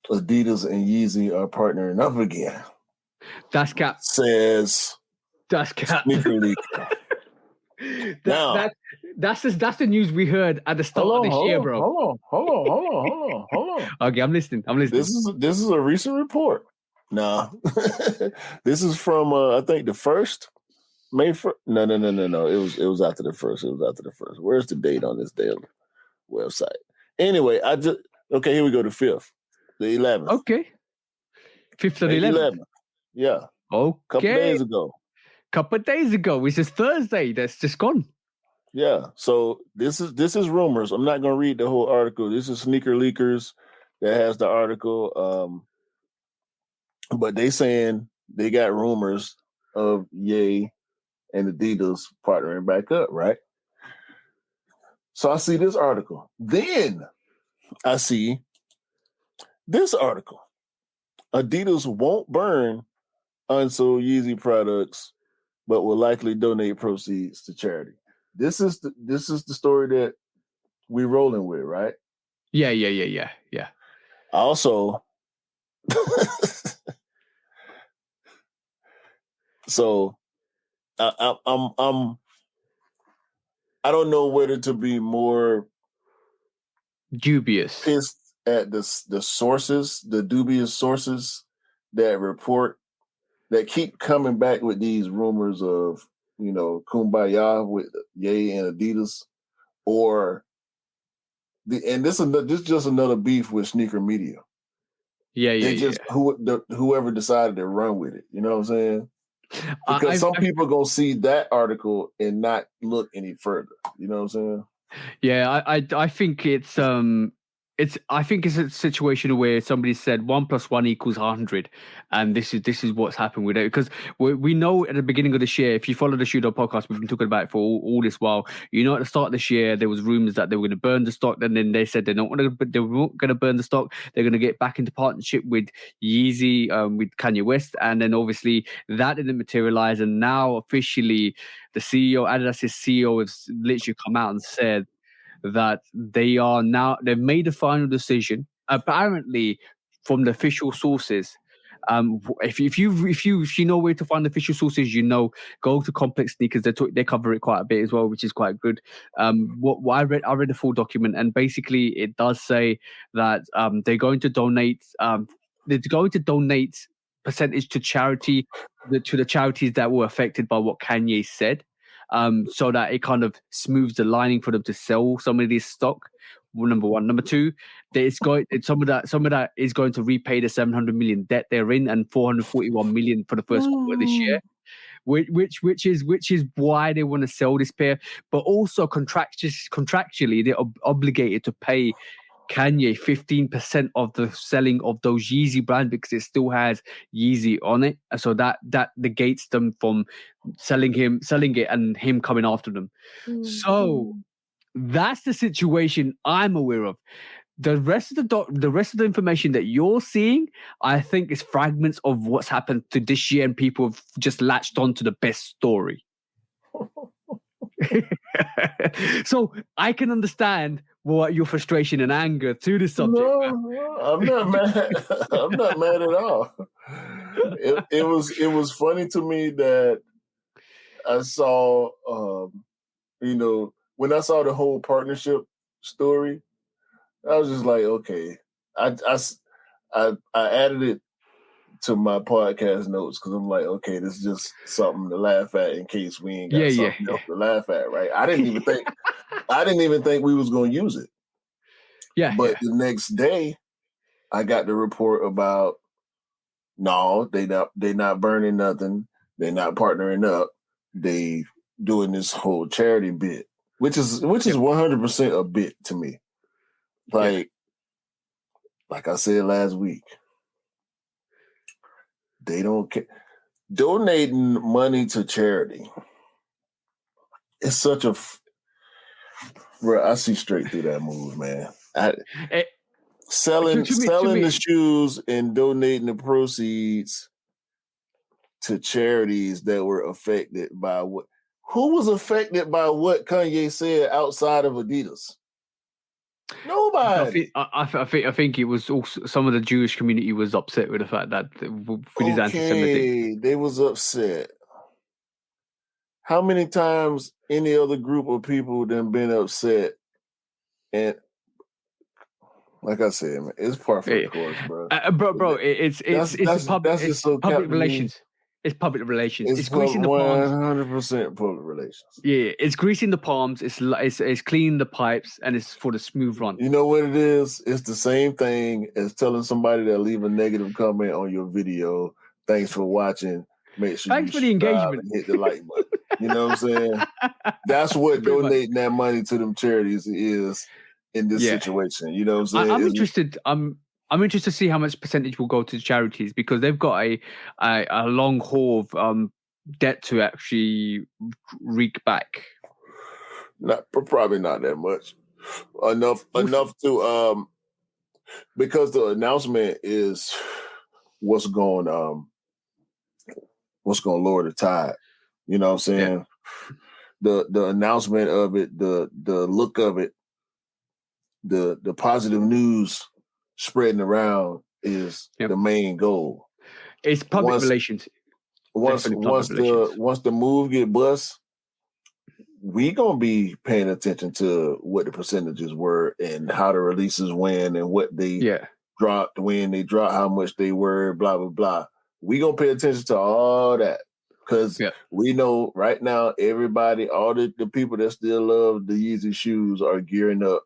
A: Adidas and Yeezy are partnering up again.
B: That's cap.
A: Says
B: that's cap.
A: Sneaker League.
B: That's the news we heard at the start of this year, bro.
A: Hold on.
B: Okay, I'm listening.
A: This is a recent report. Nah. This is from I think the 1st. May 1st. No. It was after the 1st. Where's the date on this damn website? Anyway, here we go, the 5th, the 11th.
B: Okay. 5th of the 11th.
A: Yeah.
B: Okay.
A: Couple days ago,
B: which is Thursday. That's just gone.
A: Yeah. So this is rumors. I'm not going to read the whole article. This is Sneaker Leakers that has the article. But they saying they got rumors of Ye and Adidas partnering back up, right? So I see this article. Then I see this article. Adidas won't burn unsold Yeezy products, but will likely donate proceeds to charity. This is the story that we're rolling with, right?
B: Yeah.
A: Also, so I don't know whether to be more
B: dubious,
A: pissed at the sources, the dubious sources that keep coming back with these rumors of, kumbaya with Ye and Adidas, or this is just another beef with sneaker media. Whoever decided to run with it, you know what I'm saying? Because some people gonna see that article and not look any further. You know what I'm saying?
B: Yeah, I think it's I think it's a situation where somebody said 1 + 1 = 100, and this is what's happened with it, because we know at the beginning of this year, if you follow the Shooter podcast, we've been talking about it for all this while. You know, at the start of this year, there was rumors that they were going to burn the stock, and then they said they weren't going to burn the stock. They're going to get back into partnership with Yeezy, with Kanye West, and then obviously that didn't materialize, and now officially the CEO, Adidas's CEO, has literally come out and said that they've made a final decision. Apparently, from the official sources, if you know where to find the official sources, go to Complex Sneakers. They cover it quite a bit as well, which is quite good. What I read the full document, and basically it does say that they're going to donate. They're going to donate percentage to charity, to the charities that were affected by what Kanye said. So that it kind of smooths the lining for them to sell some of this stock. Number one. Number two, some of that is going to repay the 700 million debt they're in, and 441 million for the first quarter of this year. Which is why they want to sell this pair, but also contractually they're obligated to pay Kanye 15% of the selling of those Yeezy brand, because it still has Yeezy on it. So that negates them from selling it and him coming after them. So that's the situation I'm aware of. The rest of the information that you're seeing, I think, is fragments of what's happened to this year, and people have just latched on to the best story. So I can understand what your frustration and anger to the subject.
A: No, I'm not mad. I'm not mad at all. It was funny to me that I saw, when I saw the whole partnership story, I was just like, okay. I added it to my podcast notes because I'm like, okay, this is just something to laugh at in case we ain't got something else to laugh at, right? I didn't even think we was going to use it. But the next day, I got the report about, no, they not burning nothing. They're not partnering up. They doing this whole charity bit, which is 100% a bit to me. Like I said last week, they don't care. Donating money to charity. It's such a bro. I see straight through that move, man. Selling the shoes and donating the proceeds to charities that were affected by what? Who was affected by what Kanye said outside of Adidas? Nobody.
B: I think it was also some of the Jewish community was upset with the fact that with his anti-Semitic.
A: They was upset. How many times any other group of people then been upset? And like I said, man, it's part for the course, bro.
B: Bro, it's public relations. It's public relations. It's greasing the palms.
A: 100% public relations.
B: Yeah, it's greasing the palms. It's cleaning the pipes, and it's for the smooth run.
A: You know what it is? It's the same thing as telling somebody to leave a negative comment on your video. Thanks for watching. Make sure
B: Thanks for the engagement.
A: And hit the like button. You know what I'm saying? That's what donating that money to them charities is in this situation. You know what I'm saying?
B: I'm interested. I'm interested to see how much percentage will go to charities, because they've got a long haul of debt to actually wreak back.
A: Probably not that much. Enough to because the announcement is what's going to lower the tide. You know what I'm saying? Yeah. The announcement of it, the look of it, the positive news spreading around is the main goal.
B: It's public relations.
A: Once the move get bust, we gonna be paying attention to what the percentages were and how the releases went and what they dropped, when they dropped, how much they were, blah blah blah. We gonna pay attention to all that, because we know right now everybody, all the people that still love the Yeezy shoes are gearing up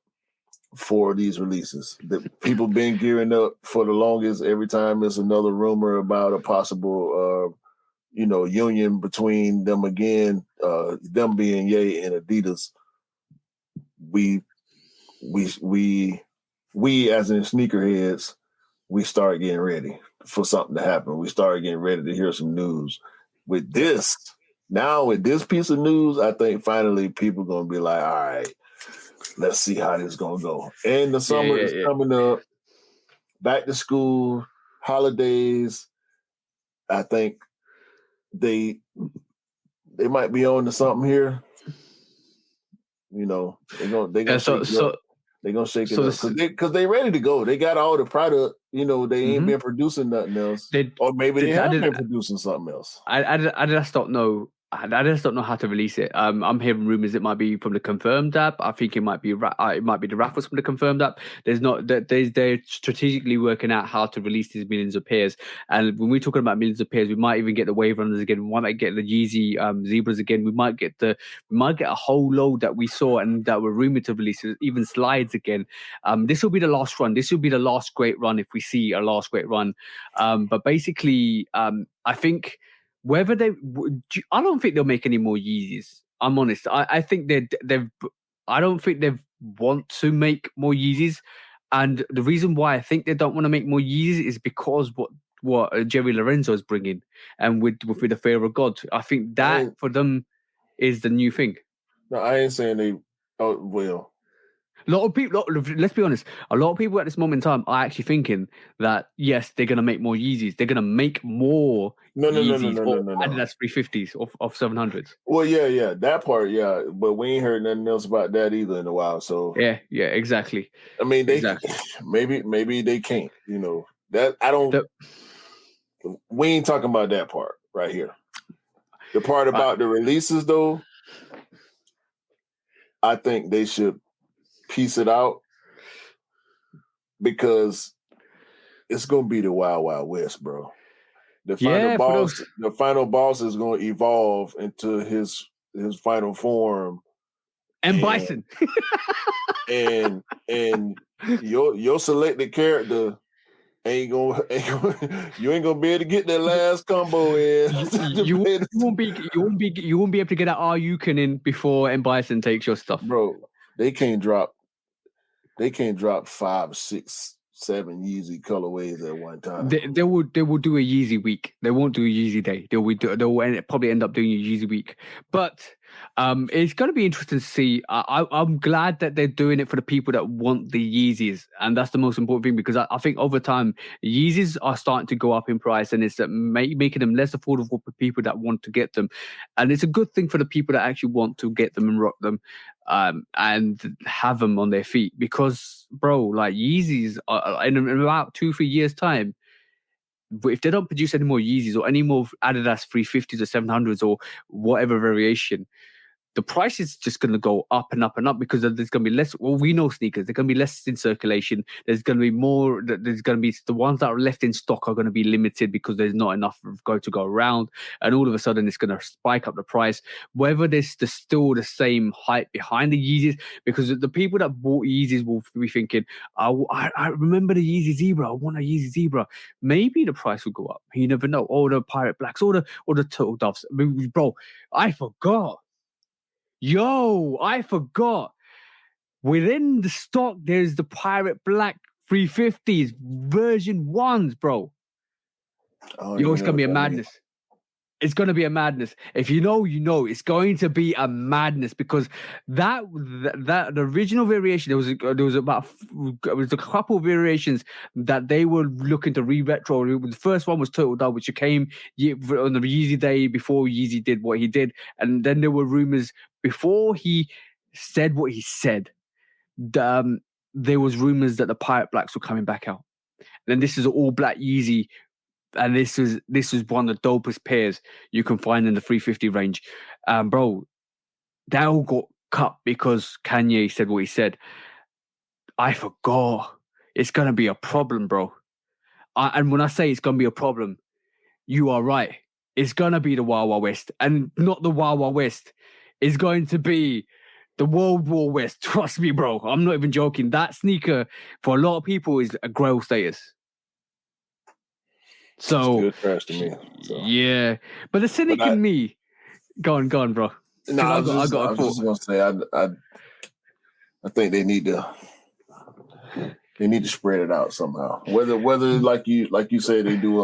A: for these releases. The people been gearing up for the longest. Every time there's another rumor about a possible union between them again, them being Ye and Adidas, we we as in sneakerheads, we start getting ready for something to happen. We start getting ready to hear some news. With this piece of news, I think finally people gonna be like, all right, let's see how this gonna go. And the summer is coming up, back to school, holidays. I think they might be on to something here. You know, they're gonna shake it up. They're gonna shake it up because they ready to go. They got all the product. You know, they ain't been producing nothing else, or maybe they have been producing something else.
B: I just don't know. I just don't know how to release it. I'm hearing rumors it might be from the Confirmed app. I think it might be the raffles from the Confirmed app. They're strategically working out how to release these millions of pairs. And when we're talking about millions of pairs, we might even get the Wave Runners again. We might get the Yeezy Zebras again. We might get a whole load that we saw and that were rumored to release, even slides again. This will be the last run. This will be the last great run if we see a last great run. But basically, I think. Whether I don't think they'll make any more Yeezys. I'm honest. I think I don't think they want to make more Yeezys, and the reason why I think they don't want to make more Yeezys is because what Jerry Lorenzo is bringing, and with the Fear of God. I think that for them is the new thing.
A: No, I ain't saying they. Oh well.
B: A lot of people, let's be honest, a lot of people at this moment in time are actually thinking that, yes, they're going to make more Yeezys. They're going to make more Yeezys or Adidas 350s of 700s.
A: Well, yeah, that part, yeah. But we ain't heard nothing else about that either in a while. So
B: yeah, exactly.
A: I mean, maybe they can't, you know. That I don't. We ain't talking about that part right here. The part about the releases, though, I think they should piece it out because it's gonna be the Wild Wild West, bro. The final boss is gonna evolve into his final form.
B: And Bison.
A: and your selected character you ain't gonna be able to get that last combo in.
B: you won't be able to get that Ryuken in before M. Bison takes your stuff.
A: Bro, they can't drop 5, 6, 7 Yeezy colorways at one time.
B: They will do a Yeezy week. They won't do a Yeezy day. They'll probably end up doing a Yeezy week. But it's going to be interesting to see. I'm glad that they're doing it for the people that want the Yeezys, and that's the most important thing because I think over time Yeezys are starting to go up in price, and it's making them less affordable for people that want to get them, and it's a good thing for the people that actually want to get them and rock them. And have them on their feet because, bro, like Yeezys are, in about 2-3 years' time, if they don't produce any more Yeezys or any more Adidas 350s or 700s or whatever variation, the price is just going to go up and up and up because there's going to be less. Well, we know sneakers. There's going to be less in circulation. There's going to be more. There's going to be the ones that are left in stock are going to be limited because there's not enough to go around. And all of a sudden, it's going to spike up the price. Whether there's still the same hype behind the Yeezys, because the people that bought Yeezys will be thinking, I remember the Yeezy Zebra. I want a Yeezy Zebra. Maybe the price will go up. You never know. Or the Pirate Blacks, or the Turtle Doves. I mean, bro, I forgot. Yo, I forgot. Within the stock, there's the Pirate Black 350s, version 1s, bro. Yo, it's going to be a madness. It's going to be a madness. If you know, you know. It's going to be a madness because that the original variation, there was a couple of variations that they were looking to re-retro. The first one was Turtle Dove, which came on the Yeezy day before Yeezy did what he did. And then there were rumors before he said what he said. There was rumors that the Pirate Blacks were coming back out. And then this is an all black Yeezy. And this is one of the dopest pairs you can find in the 350 range. Bro, that all got cut because Kanye said what he said. I forgot. It's going to be a problem, bro. And when I say it's going to be a problem, you are right. It's going to be the Wild Wild West. And not the Wild Wild West. It's going to be the World War West. Trust me, bro. I'm not even joking. That sneaker, for a lot of people, is a grail status. So,
A: trash to me, so.
B: Yeah, but the cynic in me, go on, bro.
A: No, I was just gonna say, I think they need to They need to spread it out somehow. Whether like you said, they do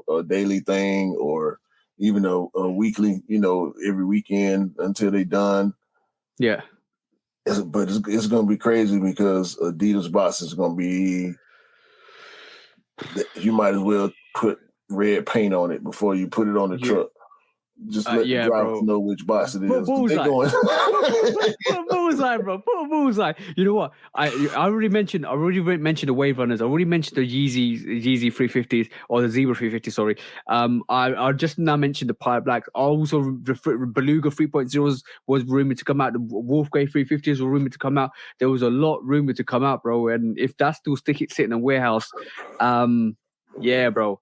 A: a daily thing or even a weekly, every weekend until they done.
B: Yeah.
A: But it's going to be crazy because Adidas box is going to be. You might as well put red paint on it before you put it on the truck. Just let the drivers know which box it is.
B: Bullseye. Put a bullseye, bro. Put a bullseye. You know what? I already mentioned the Wave Runners. I already mentioned the Yeezy 350s or the Zebra 350. Sorry. I just now mentioned the Pirate Blacks. Also, the Beluga 3.0s was rumored to come out. The Wolf Grey 350s were rumored to come out. There was a lot rumored to come out, bro. And if that's still sitting in a warehouse, yeah, bro.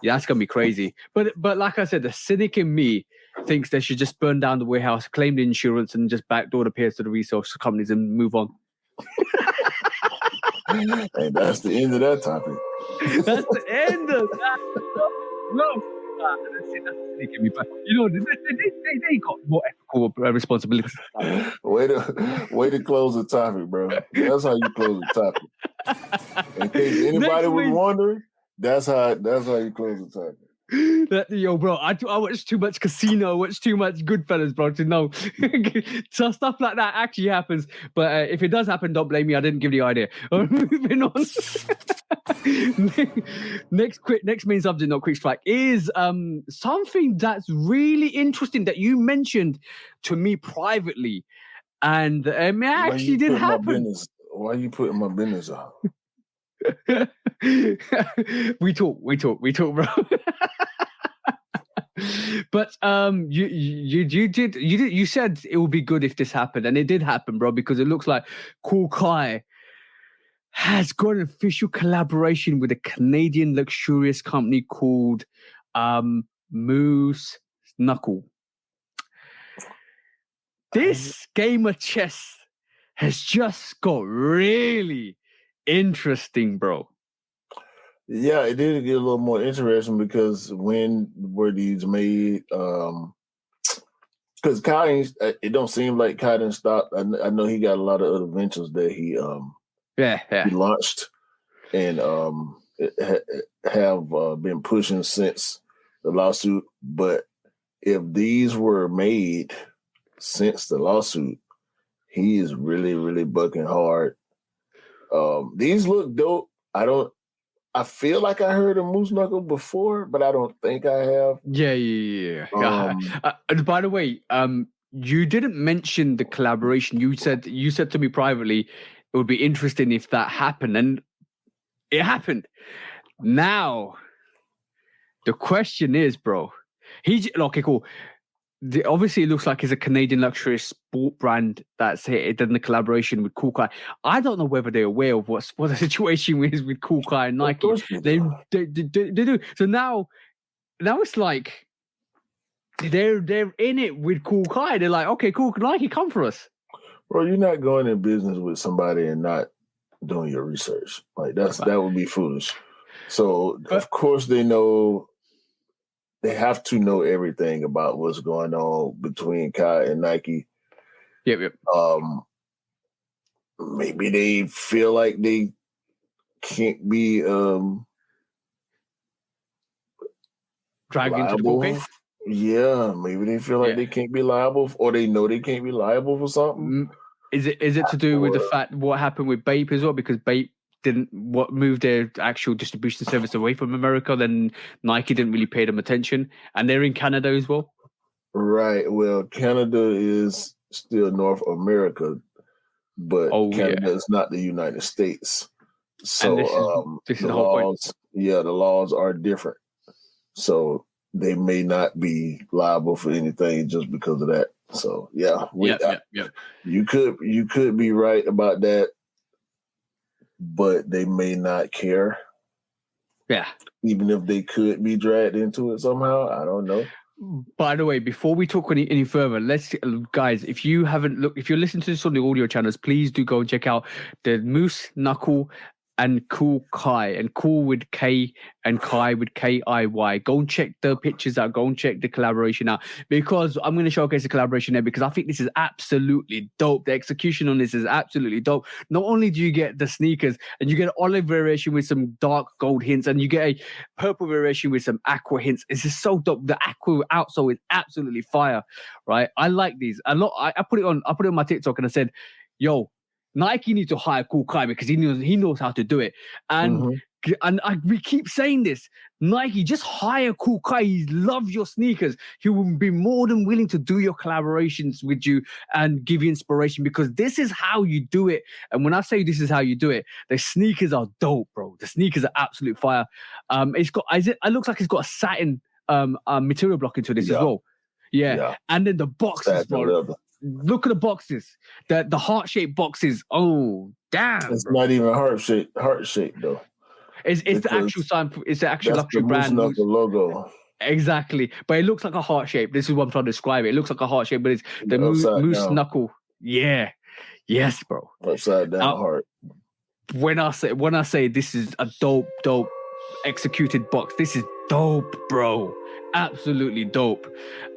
B: Yeah, that's gonna be crazy. But like I said, the cynic in me thinks they should just burn down the warehouse, claim the insurance, and just backdoor the pairs to the resale companies and move on.
A: And that's the end of that topic.
B: That's the end of that. No. That's cynic in me. But they got more ethical responsibilities.
A: Way to close the topic, bro. That's how you close the topic. In case anybody was wondering. That's how you close the topic.
B: Yo, bro, I watch too much Casino, I watch too much Goodfellas, bro, to know. So stuff like that actually happens. But if it does happen, don't blame me. I didn't give the idea. Moving on. Next main subject, not quick strike, is something that's really interesting that you mentioned to me privately, and it actually did happen.
A: Why are you putting my business out?
B: we talk, bro. But you said it would be good if this happened, and it did happen, bro, because it looks like Cool Kai has got an official collaboration with a Canadian luxurious company called Moose Knuckle. This game of chess has just got really interesting, bro.
A: Yeah, it did get a little more interesting because when were these made? Because Kai, it don't seem like Kai didn't stop. I know he got a lot of other ventures that he launched and have been pushing since the lawsuit. But if these were made since the lawsuit, he is really, really bucking hard. These look dope. I feel like I heard of Moose Knuckle before, but I don't think I have.
B: Yeah. And by the way, you didn't mention the collaboration. You said to me privately, it would be interesting if that happened, and it happened. Now, the question is, bro, okay, cool. Obviously, it looks like it's a Canadian luxury sport brand that's done the collaboration with Cool Kai. I don't know whether they're aware of what the situation is with Cool Kai and Nike. They do. So now it's like they're in it with Cool Kai. They're like, okay, cool, Nike, come for us.
A: Bro, you're not going in business with somebody and not doing your research. Like that would be foolish. So of course they know. They have to know everything about what's going on between Kai and Nike.
B: Yep.
A: Maybe they feel like they can't be
B: dragged
A: liable.
B: Into the court case?
A: Yeah, maybe they feel like they can't be liable, or they know they can't be liable for something.
B: Is it to do with the fact what happened with Bape as well? Because Bape moved their actual distribution service away from America, then Nike didn't really pay them attention, and they're in Canada as well.
A: Right. Well, Canada is still North America, but Canada is not the United States. So
B: this is the whole point.
A: Yeah, the laws are different. So they may not be liable for anything just because of that. So yeah, you could be right about that. But they may not care.
B: Yeah.
A: Even if they could be dragged into it somehow. I don't know.
B: By the way, before we talk any further, guys, if you're listening to this on the audio channels, please do go and check out the Moose Knuckle and Cool Kai, and Cool with K and Kai with Kiy. Go and check the pictures out. Go and check the collaboration out, because I'm going to showcase the collaboration there, because I think this is absolutely dope. The execution on this is absolutely dope. Not only do you get the sneakers, and you get an olive variation with some dark gold hints, and you get a purple variation with some aqua hints. This is so dope. The aqua outsole is absolutely fire, right? I like these a lot. I put it on my TikTok, and I said, yo, Nike needs to hire Cool Kai, because he knows how to do it. And we keep saying this. Nike, just hire Cool Kai. He loves your sneakers. He will be more than willing to do your collaborations with you and give you inspiration, because this is how you do it. And when I say this is how you do it, the sneakers are dope, bro. The sneakers are absolute fire. It looks like it's got a satin material block into this as well. Yeah. And then the boxes, bro. Look at the boxes. The heart-shaped boxes. Oh, damn.
A: It's not even heart shape though.
B: It's the actual sign. It's the actual luxury brand.
A: That's the logo.
B: Exactly. But it looks like a heart shape. This is what I'm trying to describe it. It looks like a heart shape, but it's the moose knuckle. Yeah. Yes, bro.
A: Upside down heart.
B: When I say this is a dope executed box, this is dope, bro. Absolutely dope.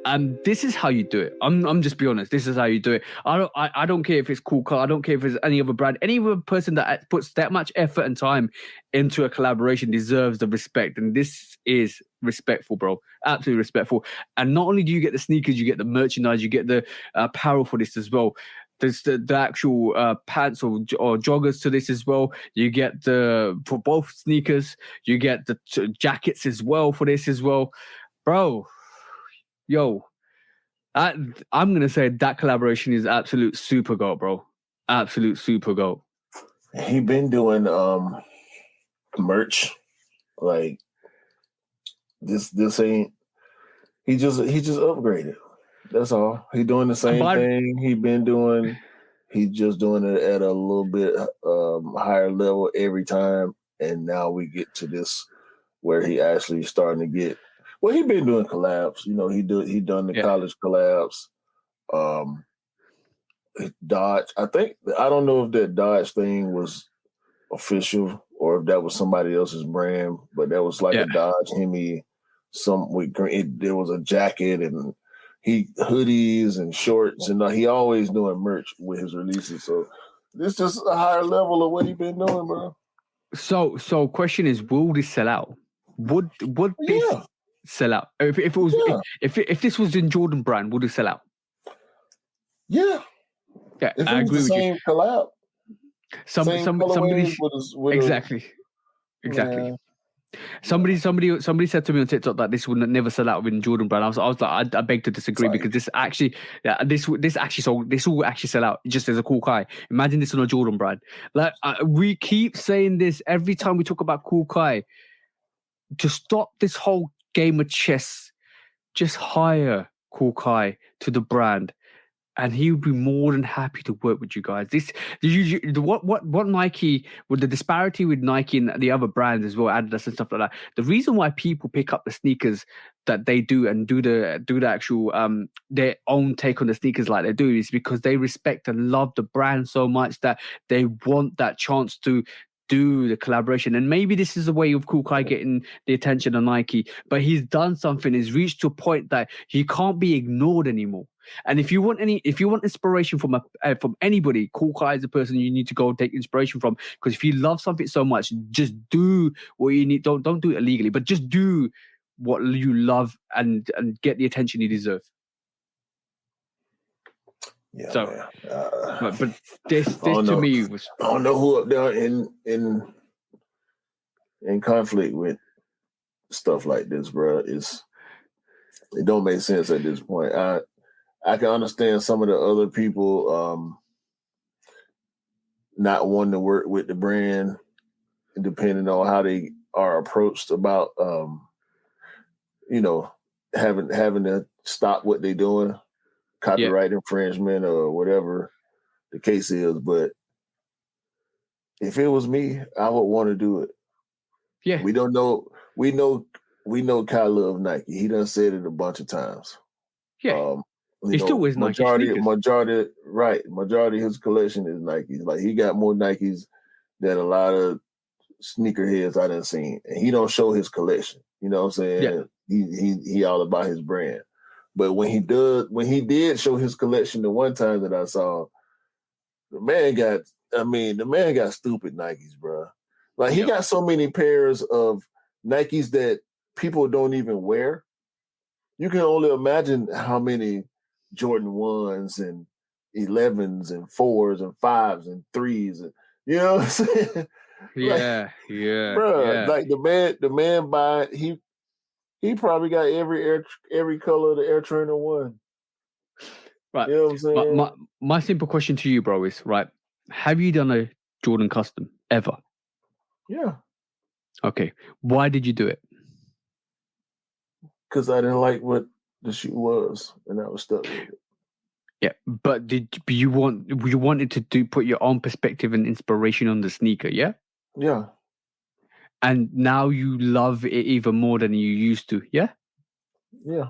B: And this is how you do it. I'm just be honest. This is how you do it. I don't care if it's Cool Car. I don't care if it's any other brand. Any other person that puts that much effort and time into a collaboration deserves the respect. And this is respectful, bro. Absolutely respectful. And not only do you get the sneakers, you get the merchandise, you get the apparel for this as well. There's the actual pants or joggers to this as well. You get for both sneakers. You get the jackets as well for this as well. Bro, yo, I'm going to say that collaboration is absolute super goat, bro. Absolute super goat.
A: He been doing merch. Like, this ain't... He just upgraded. That's all. He doing the same thing he been doing. He just doing it at a little bit higher level every time. And now we get to this where he actually starting to get... Well, he been doing collabs. You know, he done the college collabs. Dodge. I don't know if that Dodge thing was official or if that was somebody else's brand, but that was like a Dodge Hemi. There was a jacket and hoodies and shorts, and he always doing merch with his releases. So this just a higher level of what he been doing, bro.
B: So question is, will this sell out? Would this sell out? If it was if this was in Jordan brand, would it sell out?
A: Yeah. If
B: I agree with
A: same
B: you.
A: Collab.
B: Somebody exactly. Yeah. Somebody said to me on TikTok that this would never sell out in Jordan brand. I was like, I beg to disagree, because this will actually sell out just as a Cool Kai. Imagine this on a Jordan brand. Like we keep saying this every time we talk about Cool Kai. To stop this whole game of chess, just hire Cool Kai to the brand, and he would be more than happy to work with you guys. What Nike, with the disparity with Nike and the other brands as well, Adidas and stuff like that. The reason why people pick up the sneakers that they do and do the actual their own take on the sneakers like they do is because they respect and love the brand so much that they want that chance to do the collaboration. And maybe this is a way of Cool Kai getting the attention of Nike, but he's done something. He's reached to a point that he can't be ignored anymore. And if you want inspiration from anybody, Cool Kai is the person you need to go take inspiration from. Because if you love something so much, just do what you need. Don't do it illegally, but just do what you love and get the attention you deserve.
A: Yeah.
B: So, but this to me was...
A: I don't know who up there in conflict with stuff like this, bro. It don't make sense at this point. I can understand some of the other people not wanting to work with the brand, depending on how they are approached about, having to stop what they're doing, copyright infringement or whatever the case is. But if it was me, I would want to do it.
B: Yeah,
A: we know Kyle love Nike. He done said it a bunch of times.
B: Yeah. He still wears Nike sneakers.
A: Majority of his collection is Nikes. Like, he got more Nikes than a lot of sneakerheads I done seen, and he don't show his collection. You know what I'm saying?
B: Yeah.
A: He all about his brand. But when he did show his collection the one time that I saw, the man got stupid Nikes, bro. Like he got so many pairs of Nikes that people don't even wear. You can only imagine how many Jordan 1s and 11s and 4s and 5s and 3s and you know what I'm saying?
B: Yeah,
A: Bro, like the man buy he probably got every color of the Air Trainer 1.
B: Right.
A: You know what I'm saying?
B: My simple question to you, bro, is right. Have you done a Jordan custom ever?
A: Yeah.
B: Okay. Why did you do it?
A: Because I didn't like what the shoe was, and I was stuck with it.
B: Yeah, but you wanted to put your own perspective and inspiration on the sneaker, yeah?
A: Yeah.
B: And now you love it even more than you used to, yeah?
A: Yeah.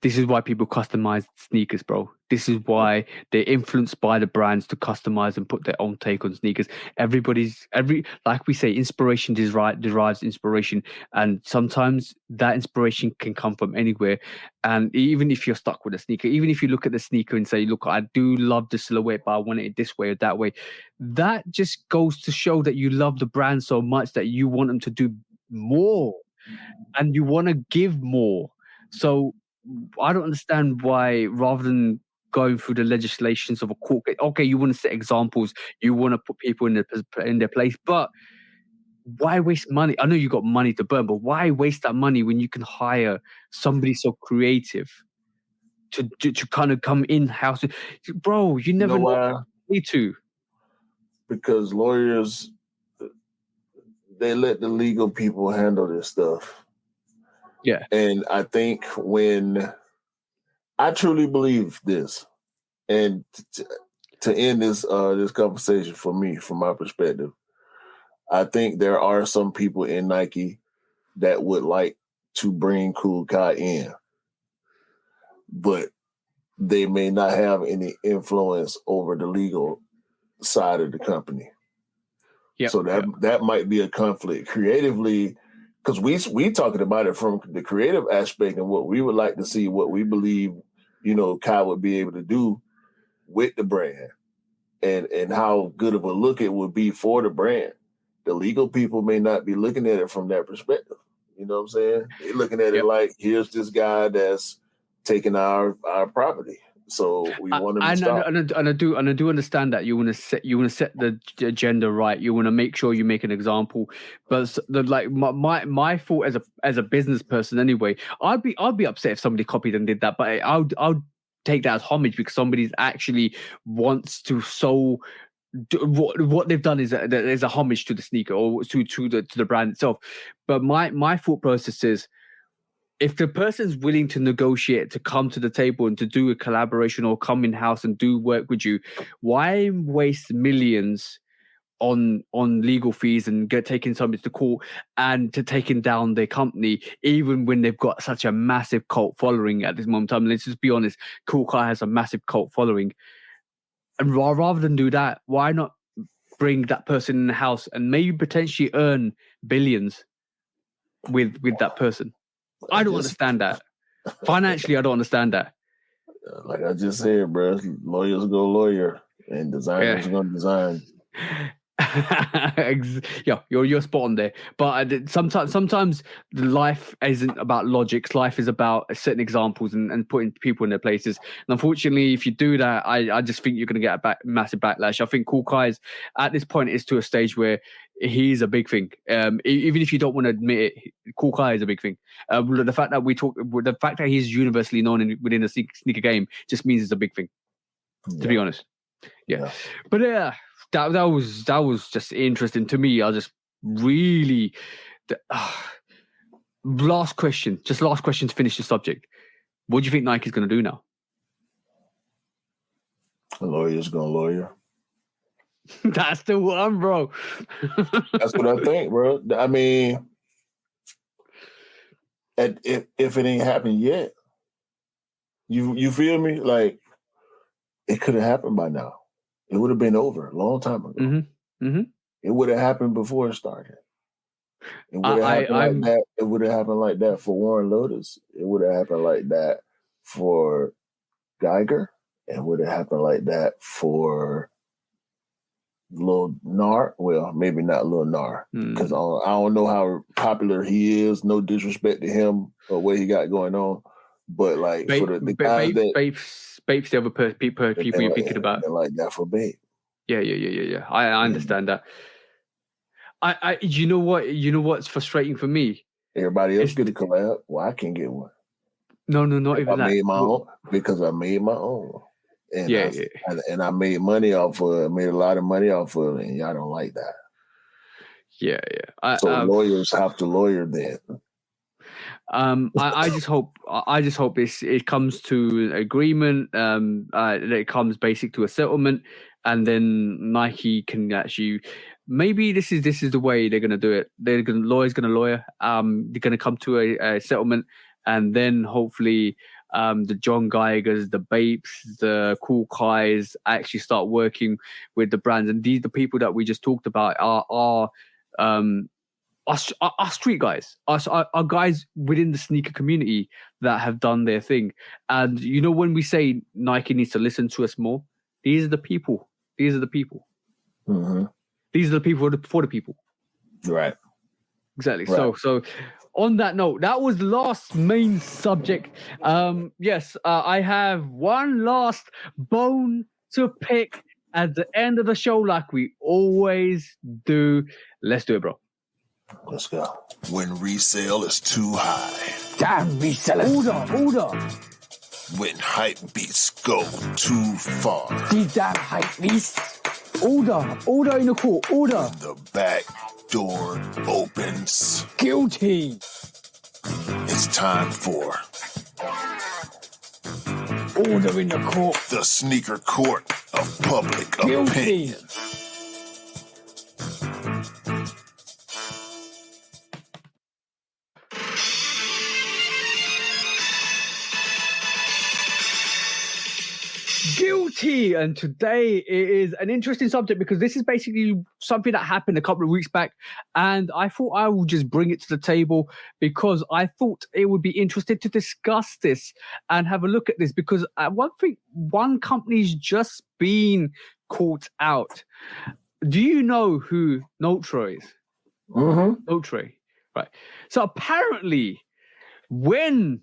B: This is why people customize sneakers, bro. This is why they're influenced by the brands to customize and put their own take on sneakers. Like we say, inspiration derives inspiration. And sometimes that inspiration can come from anywhere. And even if you're stuck with a sneaker, even if you look at the sneaker and say, look, I do love the silhouette, but I want it this way or that way. That just goes to show that you love the brand so much that you want them to do more and you want to give more. So I don't understand why, rather than going through the legislations of a court case, okay, you want to set examples, you want to put people in their place, but why waste money? I know you got money to burn, but why waste that money when you can hire somebody so creative to kind of come in house? Bro, you never know
A: why?
B: Need to.
A: Because lawyers, they let the legal people handle this stuff.
B: Yeah.
A: And I think I truly believe this, and to end this conversation for me, from my perspective, I think there are some people in Nike that would like to bring Kool Kai in, but they may not have any influence over the legal side of the company.
B: Yep.
A: So that might be a conflict creatively, because we talking about it from the creative aspect and what we would like to see, what we believe, Kai would be able to do with the brand, and how good of a look it would be for the brand. The legal people may not be looking at it from that perspective. You know what I'm saying? They're looking at it like, here's this guy that's taking our property. So we want him to stop.
B: And I do understand that you want to set the agenda right. You want to make sure you make an example. But my thought as a business person anyway, I'd be upset if somebody copied and did that. But I'll take that as homage because somebody's actually wants to what they've done is there's a homage to the sneaker or to the brand itself. But my thought process is, if the person's willing to negotiate, to come to the table and to do a collaboration or come in house and do work with you, why waste millions on legal fees and taking somebody to court and to taking down their company, even when they've got such a massive cult following at this moment in time? Let's just be honest, Kool Kai has a massive cult following. And rather than do that, why not bring that person in the house and maybe potentially earn billions with that person? I don't understand that. Financially, I don't understand that.
A: Like I just said, bro, lawyers go lawyer and designers going to design.
B: Yeah, you're spot on there. But sometimes life isn't about logics. Life is about setting examples and putting people in their places. And unfortunately, if you do that, I just think you're going to get a massive backlash. I think Kool Kai at this point is to a stage where he's a big thing. Even if you don't want to admit it, Kool Kai is a big thing. The fact that he's universally known within the sneaker game just means it's a big thing. To be honest, yeah. But yeah. That was just interesting to me. I just really last question to finish the subject. What do you think Nike's going to do now?
A: A lawyer's going to lawyer.
B: That's the one, bro.
A: That's what I think, bro. I mean, if it ain't happened yet, you feel me? Like, it could have happened by now. It would have been over a long time ago.
B: Mm-hmm. Mm-hmm.
A: It would have happened before it started. It would have happened like that. It would have happened like that for Warren Lotus. It would have happened like that for Geiger. It would have happened like that for Lil Nar. Well, maybe not Lil Nar, because I don't know how popular he is. No disrespect to him or what he got going on, but like for the guys
B: Bape's the other people you're thinking about.
A: Like that for Bape.
B: Yeah. I understand that. I you know what's frustrating for me?
A: Everybody else get a collab. Well, I can't get one.
B: No, not even that.
A: I made my own because I made my own. And I made money off of it. I made a lot of money off of it, and y'all don't like that.
B: Yeah.
A: So lawyers have to lawyer then.
B: I just hope it comes to an agreement. That it comes basic to a settlement, and then Nike can actually. Maybe this is the way they're gonna do it. Lawyer's gonna lawyer. They're gonna come to a settlement, and then hopefully. The John Geigers, the Bapes, the Cool Kais actually start working with the brands, and the people that we just talked about are street guys, are guys within the sneaker community that have done their thing. And when we say Nike needs to listen to us more, these are the people.
A: Mm-hmm.
B: These are the people for the people.
A: Right.
B: Exactly. Right. So. On that note, that was the last main subject. Yes, I have one last bone to pick at the end of the show, like we always do. Let's do it, bro.
A: Let's go. When resale is too high.
B: Damn resellers. Order.
A: When hype beats go too far.
B: These damn hype beasts. Order in the court. Order.
A: When the back door opens.
B: Guilty.
A: It's time for
B: order in the court.
A: The sneaker court of public
B: Guilty.
A: Opinion.
B: Guilty. And today it is an interesting subject because this is basically something that happened a couple of weeks back, and I thought I would just bring it to the table because I thought it would be interesting to discuss this and have a look at this, because one company's just been caught out. Do you know who Notre is?
A: Mm-hmm.
B: Notre, right? So apparently when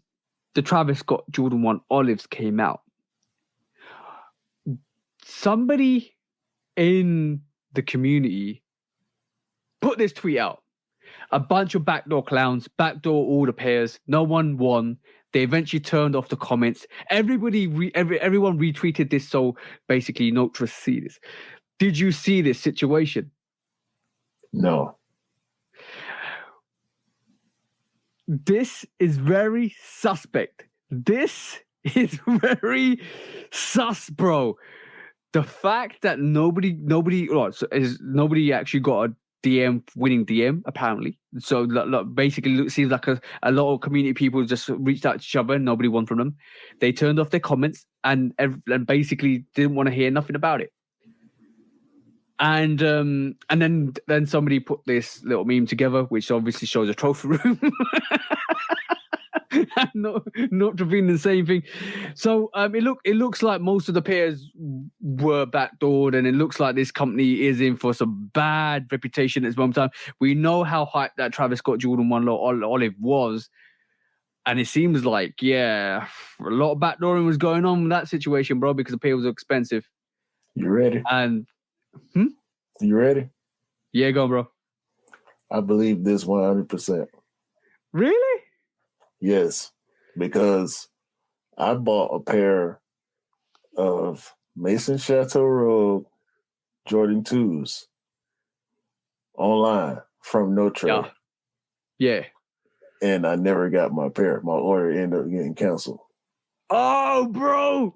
B: the Travis Scott Jordan 1 Olives came out, somebody in the community put this tweet out. A bunch of backdoor clowns, backdoor order pairs. No one won. They eventually turned off the comments. Everyone retweeted this, so basically Notre see this. Did you see this situation?
A: No.
B: This is very suspect. This is very sus, bro. The fact that nobody actually got a winning DM, apparently. So basically it seems like a lot of community people just reached out to each other and nobody won from them. They turned off their comments and basically didn't want to hear nothing about it. And then somebody put this little meme together, which obviously shows a trophy room. not to be the same thing. So it looks like most of the pairs were backdoored, and it looks like this company is in for some bad reputation at this moment in time. We know how hyped that Travis Scott Jordan 1 Olive was, and it seems like a lot of backdooring was going on in that situation, bro, because the pair was expensive.
A: You ready?
B: And
A: you ready?
B: Yeah, go on, bro.
A: I believe this 100%.
B: Really?
A: Yes, because I bought a pair of Mason Chateau Road Jordan 2s online from Notre.
B: Yeah.
A: And I never got my pair. My order ended up getting canceled.
B: Oh, bro.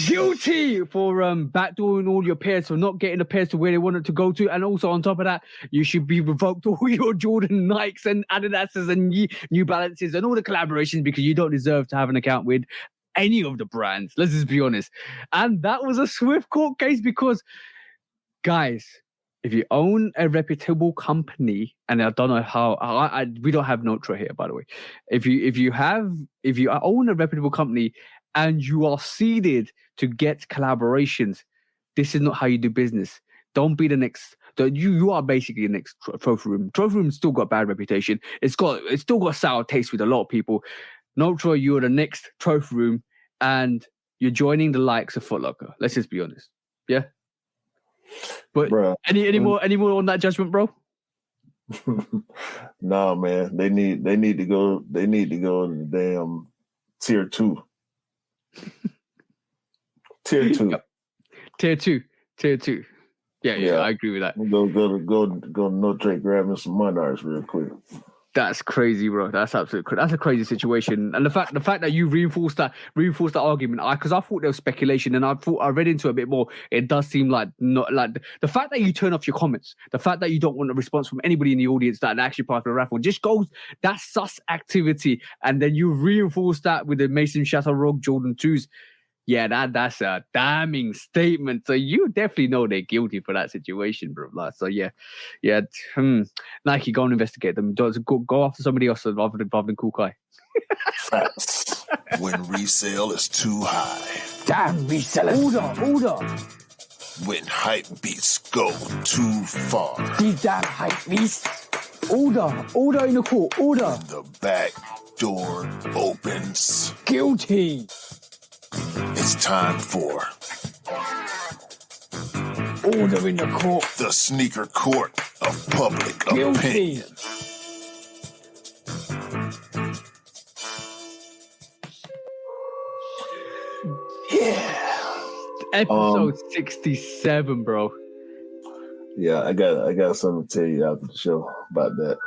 B: Guilty for backdooring all your pairs, for not getting the pairs to where they wanted to go to, and also on top of that, you should be revoked all your Jordan Nikes and Adidas's and New Balances and all the collaborations, because you don't deserve to have an account with any of the brands. Let's just be honest. And that was a swift court case because, guys, if you own a reputable company, and I don't know how we don't have Notro here, by the way. If you own a reputable company and you are seeded to get collaborations, this is not how you do business. Don't be the next. You are basically the next trophy room. Trophy room's still got a bad reputation. It's still got a sour taste with a lot of people. Notro, you're the next trophy room, and you're joining the likes of Foot Locker. Let's just be honest. Yeah. But
A: Bruh.
B: any more on that judgment, bro?
A: Nah, man. They need to go in the damn tier 2. Tier 2.
B: Yep. Tier 2. Yeah, I agree with that.
A: Go no Drake grabbing some monarchs real quick.
B: That's crazy, bro. That's absolutely that's a crazy situation. And the fact that you reinforced that argument, because I thought there was speculation, and I read into it a bit more. It does seem like not like the fact that you turn off your comments, the fact that you don't want a response from anybody in the audience that actually part of the raffle, just goes that's sus activity. And then you reinforce that with the Mason Shatter Rogue Jordan 2s. Yeah, that's a damning statement. So you definitely know they're guilty for that situation, bro. So yeah. Nike, go and investigate them. Go after somebody else rather than Kukai.
A: Facts.
D: When resale is too high.
B: Damn resellers. Order.
D: When hype beats go too far.
B: These damn hype beasts. Order in the court. Order.
D: The back door opens.
B: Guilty.
D: It's time for
B: order in the court.
D: The sneaker court of public
B: Guilty.
D: opinion.
B: Yeah. Episode 67, bro.
A: Yeah, I got something to tell you after the show about that.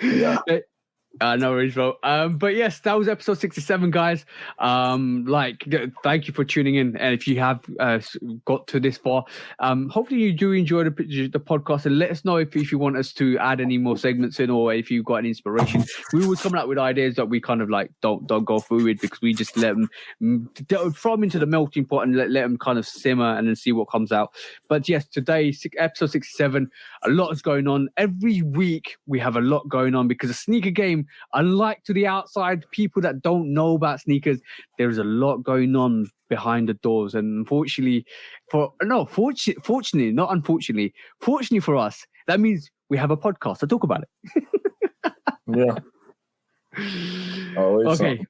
A: Yeah.
B: No worries, bro. But yes, that was episode 67, guys. Thank you for tuning in. And if you have got to this far, hopefully you do enjoy the podcast, and let us know if you want us to add any more segments in, or if you've got an inspiration. We always come up with ideas that we kind of like don't go through with, because we just let them throw them into the melting pot and let them kind of simmer and then see what comes out. But yes, today, episode 67, a lot is going on. Every week we have a lot going on, because a sneaker game, unlike to the outside people that don't know about sneakers, there is a lot going on behind the doors. And fortunately for us, that means we have a podcast to talk about it.
A: Yeah. Always
B: okay.
A: something.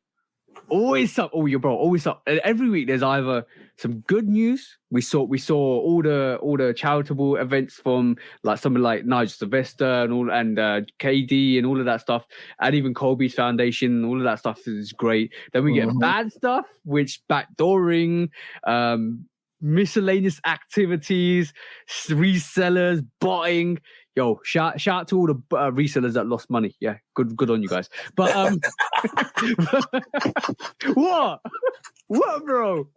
B: Always up. Oh, bro. Always up. And every week there's either some good news. We saw all the charitable events from like somebody like Nigel Sylvester and KD and all of that stuff, and even Kobe's foundation. All of that stuff is great. Then we get bad stuff, which backdooring, miscellaneous activities, resellers, botting. Yo, shout out to all the resellers that lost money. Yeah, good on you guys. But what, bro?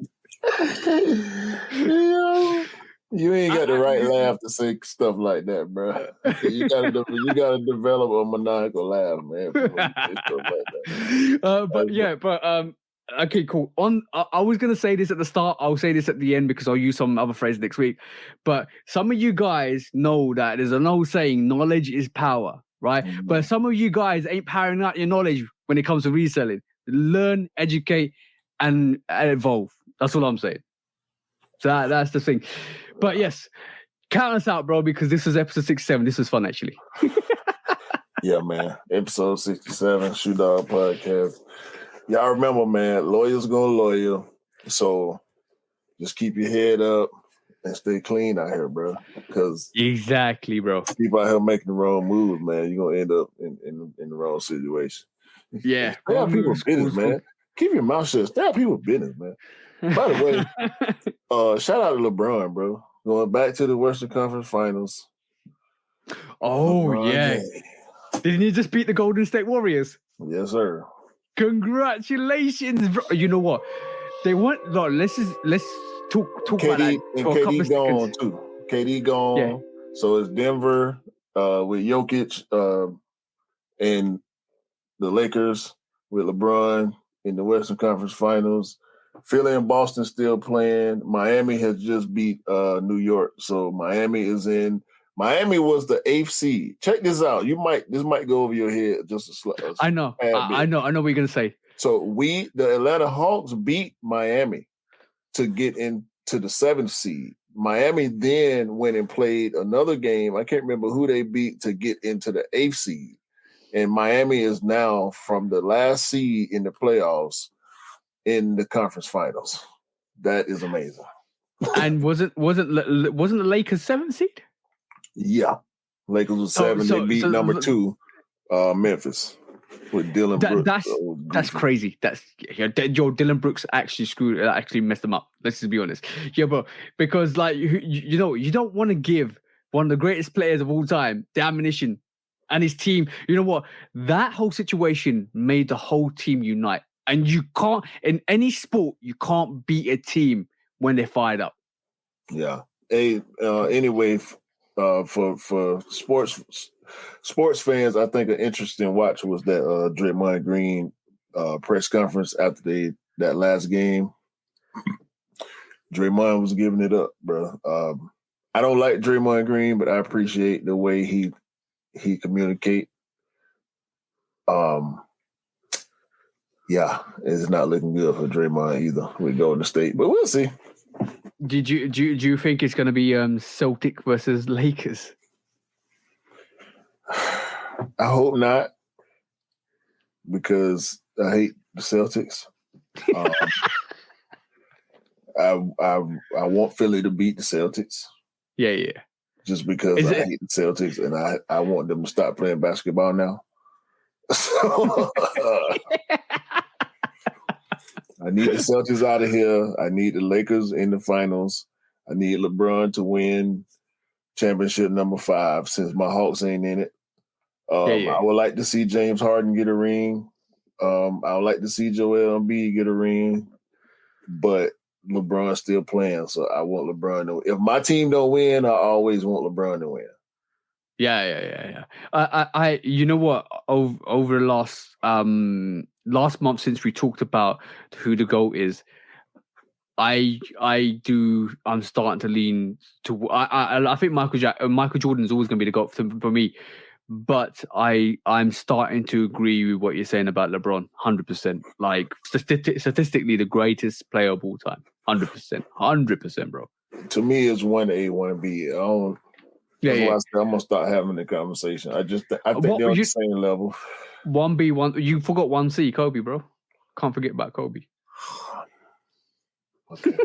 A: You ain't got the right laugh to say stuff like that, bro. You gotta develop a maniacal laugh, man.
B: Okay, cool. I was gonna say this at the start. I'll say this at the end because I'll use some other phrase next week. But some of you guys know that there's an old saying: knowledge is power, right? Mm-hmm. But some of you guys ain't powering out your knowledge when it comes to reselling. Learn, educate, and evolve. That's all I'm saying. So that's the thing. But yes, count us out, bro, because this was episode 67. This was fun, actually.
A: Yeah, man. Episode 67, Shoe Dog Podcast. Y'all remember, man, lawyers gonna lawyer. So just keep your head up and stay clean out here, bro. Because
B: exactly, bro.
A: People out here making the wrong moves, man. You're gonna end up in the wrong situation.
B: Yeah.
A: Stay out people's business, man. Keep your mouth shut. Stay out people's business, man. By the way, shout out to LeBron, bro. Going back to the Western Conference Finals.
B: Oh,
A: LeBron,
B: yeah. Didn't he just beat the Golden State Warriors?
A: Yes, sir.
B: Congratulations, bro. You know what? They want. No, let's talk
A: KD,
B: about that for a couple of
A: gone
B: seconds.
A: too. KD gone. Yeah. So it's Denver with Jokic and the Lakers with LeBron in the Western Conference Finals. Philly and Boston still playing. Miami has just beat New York, so Miami is in. Miami was the 8th seed. Check this out. This might go over your head just a
B: I know. I know what you're gonna say.
A: So the Atlanta Hawks beat Miami to get into the 7th seed. Miami then went and played another game. I can't remember who they beat to get into the 8th seed. And Miami is now from the last seed in the playoffs in the conference finals. That is amazing.
B: And wasn't the Lakers 7th seed?
A: Yeah. Lakers was 7. They beat number 2, Memphis. With Dylan Brooks.
B: That's crazy. Dylan Brooks actually messed them up. Let's just be honest. Yeah, bro. Because like you don't want to give one of the greatest players of all time the ammunition and his team. You know what? That whole situation made the whole team unite. And you can't in any sport you can't beat a team when they're fired up.
A: Yeah. Anyway, for sports fans, I think an interesting watch was that Draymond Green press conference after that last game. Draymond was giving it up, bro. I don't like Draymond Green, but I appreciate the way he communicate. Yeah, it's not looking good for Draymond either with Golden State, but we'll see.
B: Do you think it's going to be Celtic versus Lakers?
A: I hope not, because I hate the Celtics. I want Philly to beat the Celtics.
B: Yeah.
A: Just because I hate the Celtics and I want them to stop playing basketball now. So, I need the Celtics out of here. I need the Lakers in the finals. I need LeBron to win championship number 5 since my Hawks ain't in it. I would like to see James Harden get a ring. I would like to see Joel Embiid get a ring. But LeBron's still playing, so I want LeBron to win. If my team don't win, I always want LeBron to win.
B: Yeah. I you know what? Over the last month since we talked about who the GOAT is, I'm starting to lean to. I think Michael Jordan is always going to be the GOAT for me, but I'm starting to agree with what you're saying about LeBron. 100%. Like statistically, the greatest player of all time. 100%, bro.
A: To me, it's 1A, 1B. That's why I said I'm gonna start having the conversation. I think they're on the same level.
B: 1B, 1. You forgot 1C, Kobe, bro. Can't forget about Kobe.
A: Okay.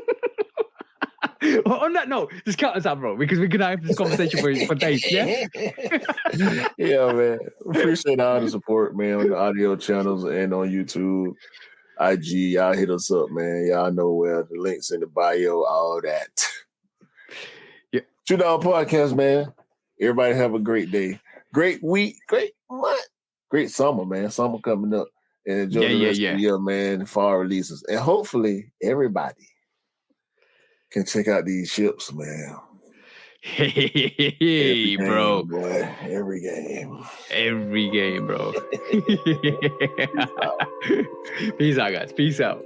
B: Well, on that note, just count us out, bro, because we're gonna have this conversation for days. Yeah.
A: Yeah, man. Appreciate all the support, man, on the audio channels and on YouTube, IG. Y'all hit us up, man. Y'all know where the links in the bio, all that.
B: Yeah.
A: Shoot Down Podcast, man. Everybody have a great day, great week, great month, great summer, man. Summer coming up, and enjoy the rest of the year, man. Fall releases, and hopefully everybody can check out these ships, man.
B: Hey, bro.
A: Boy, every game.
B: Every game, bro. Peace out, guys. Peace out.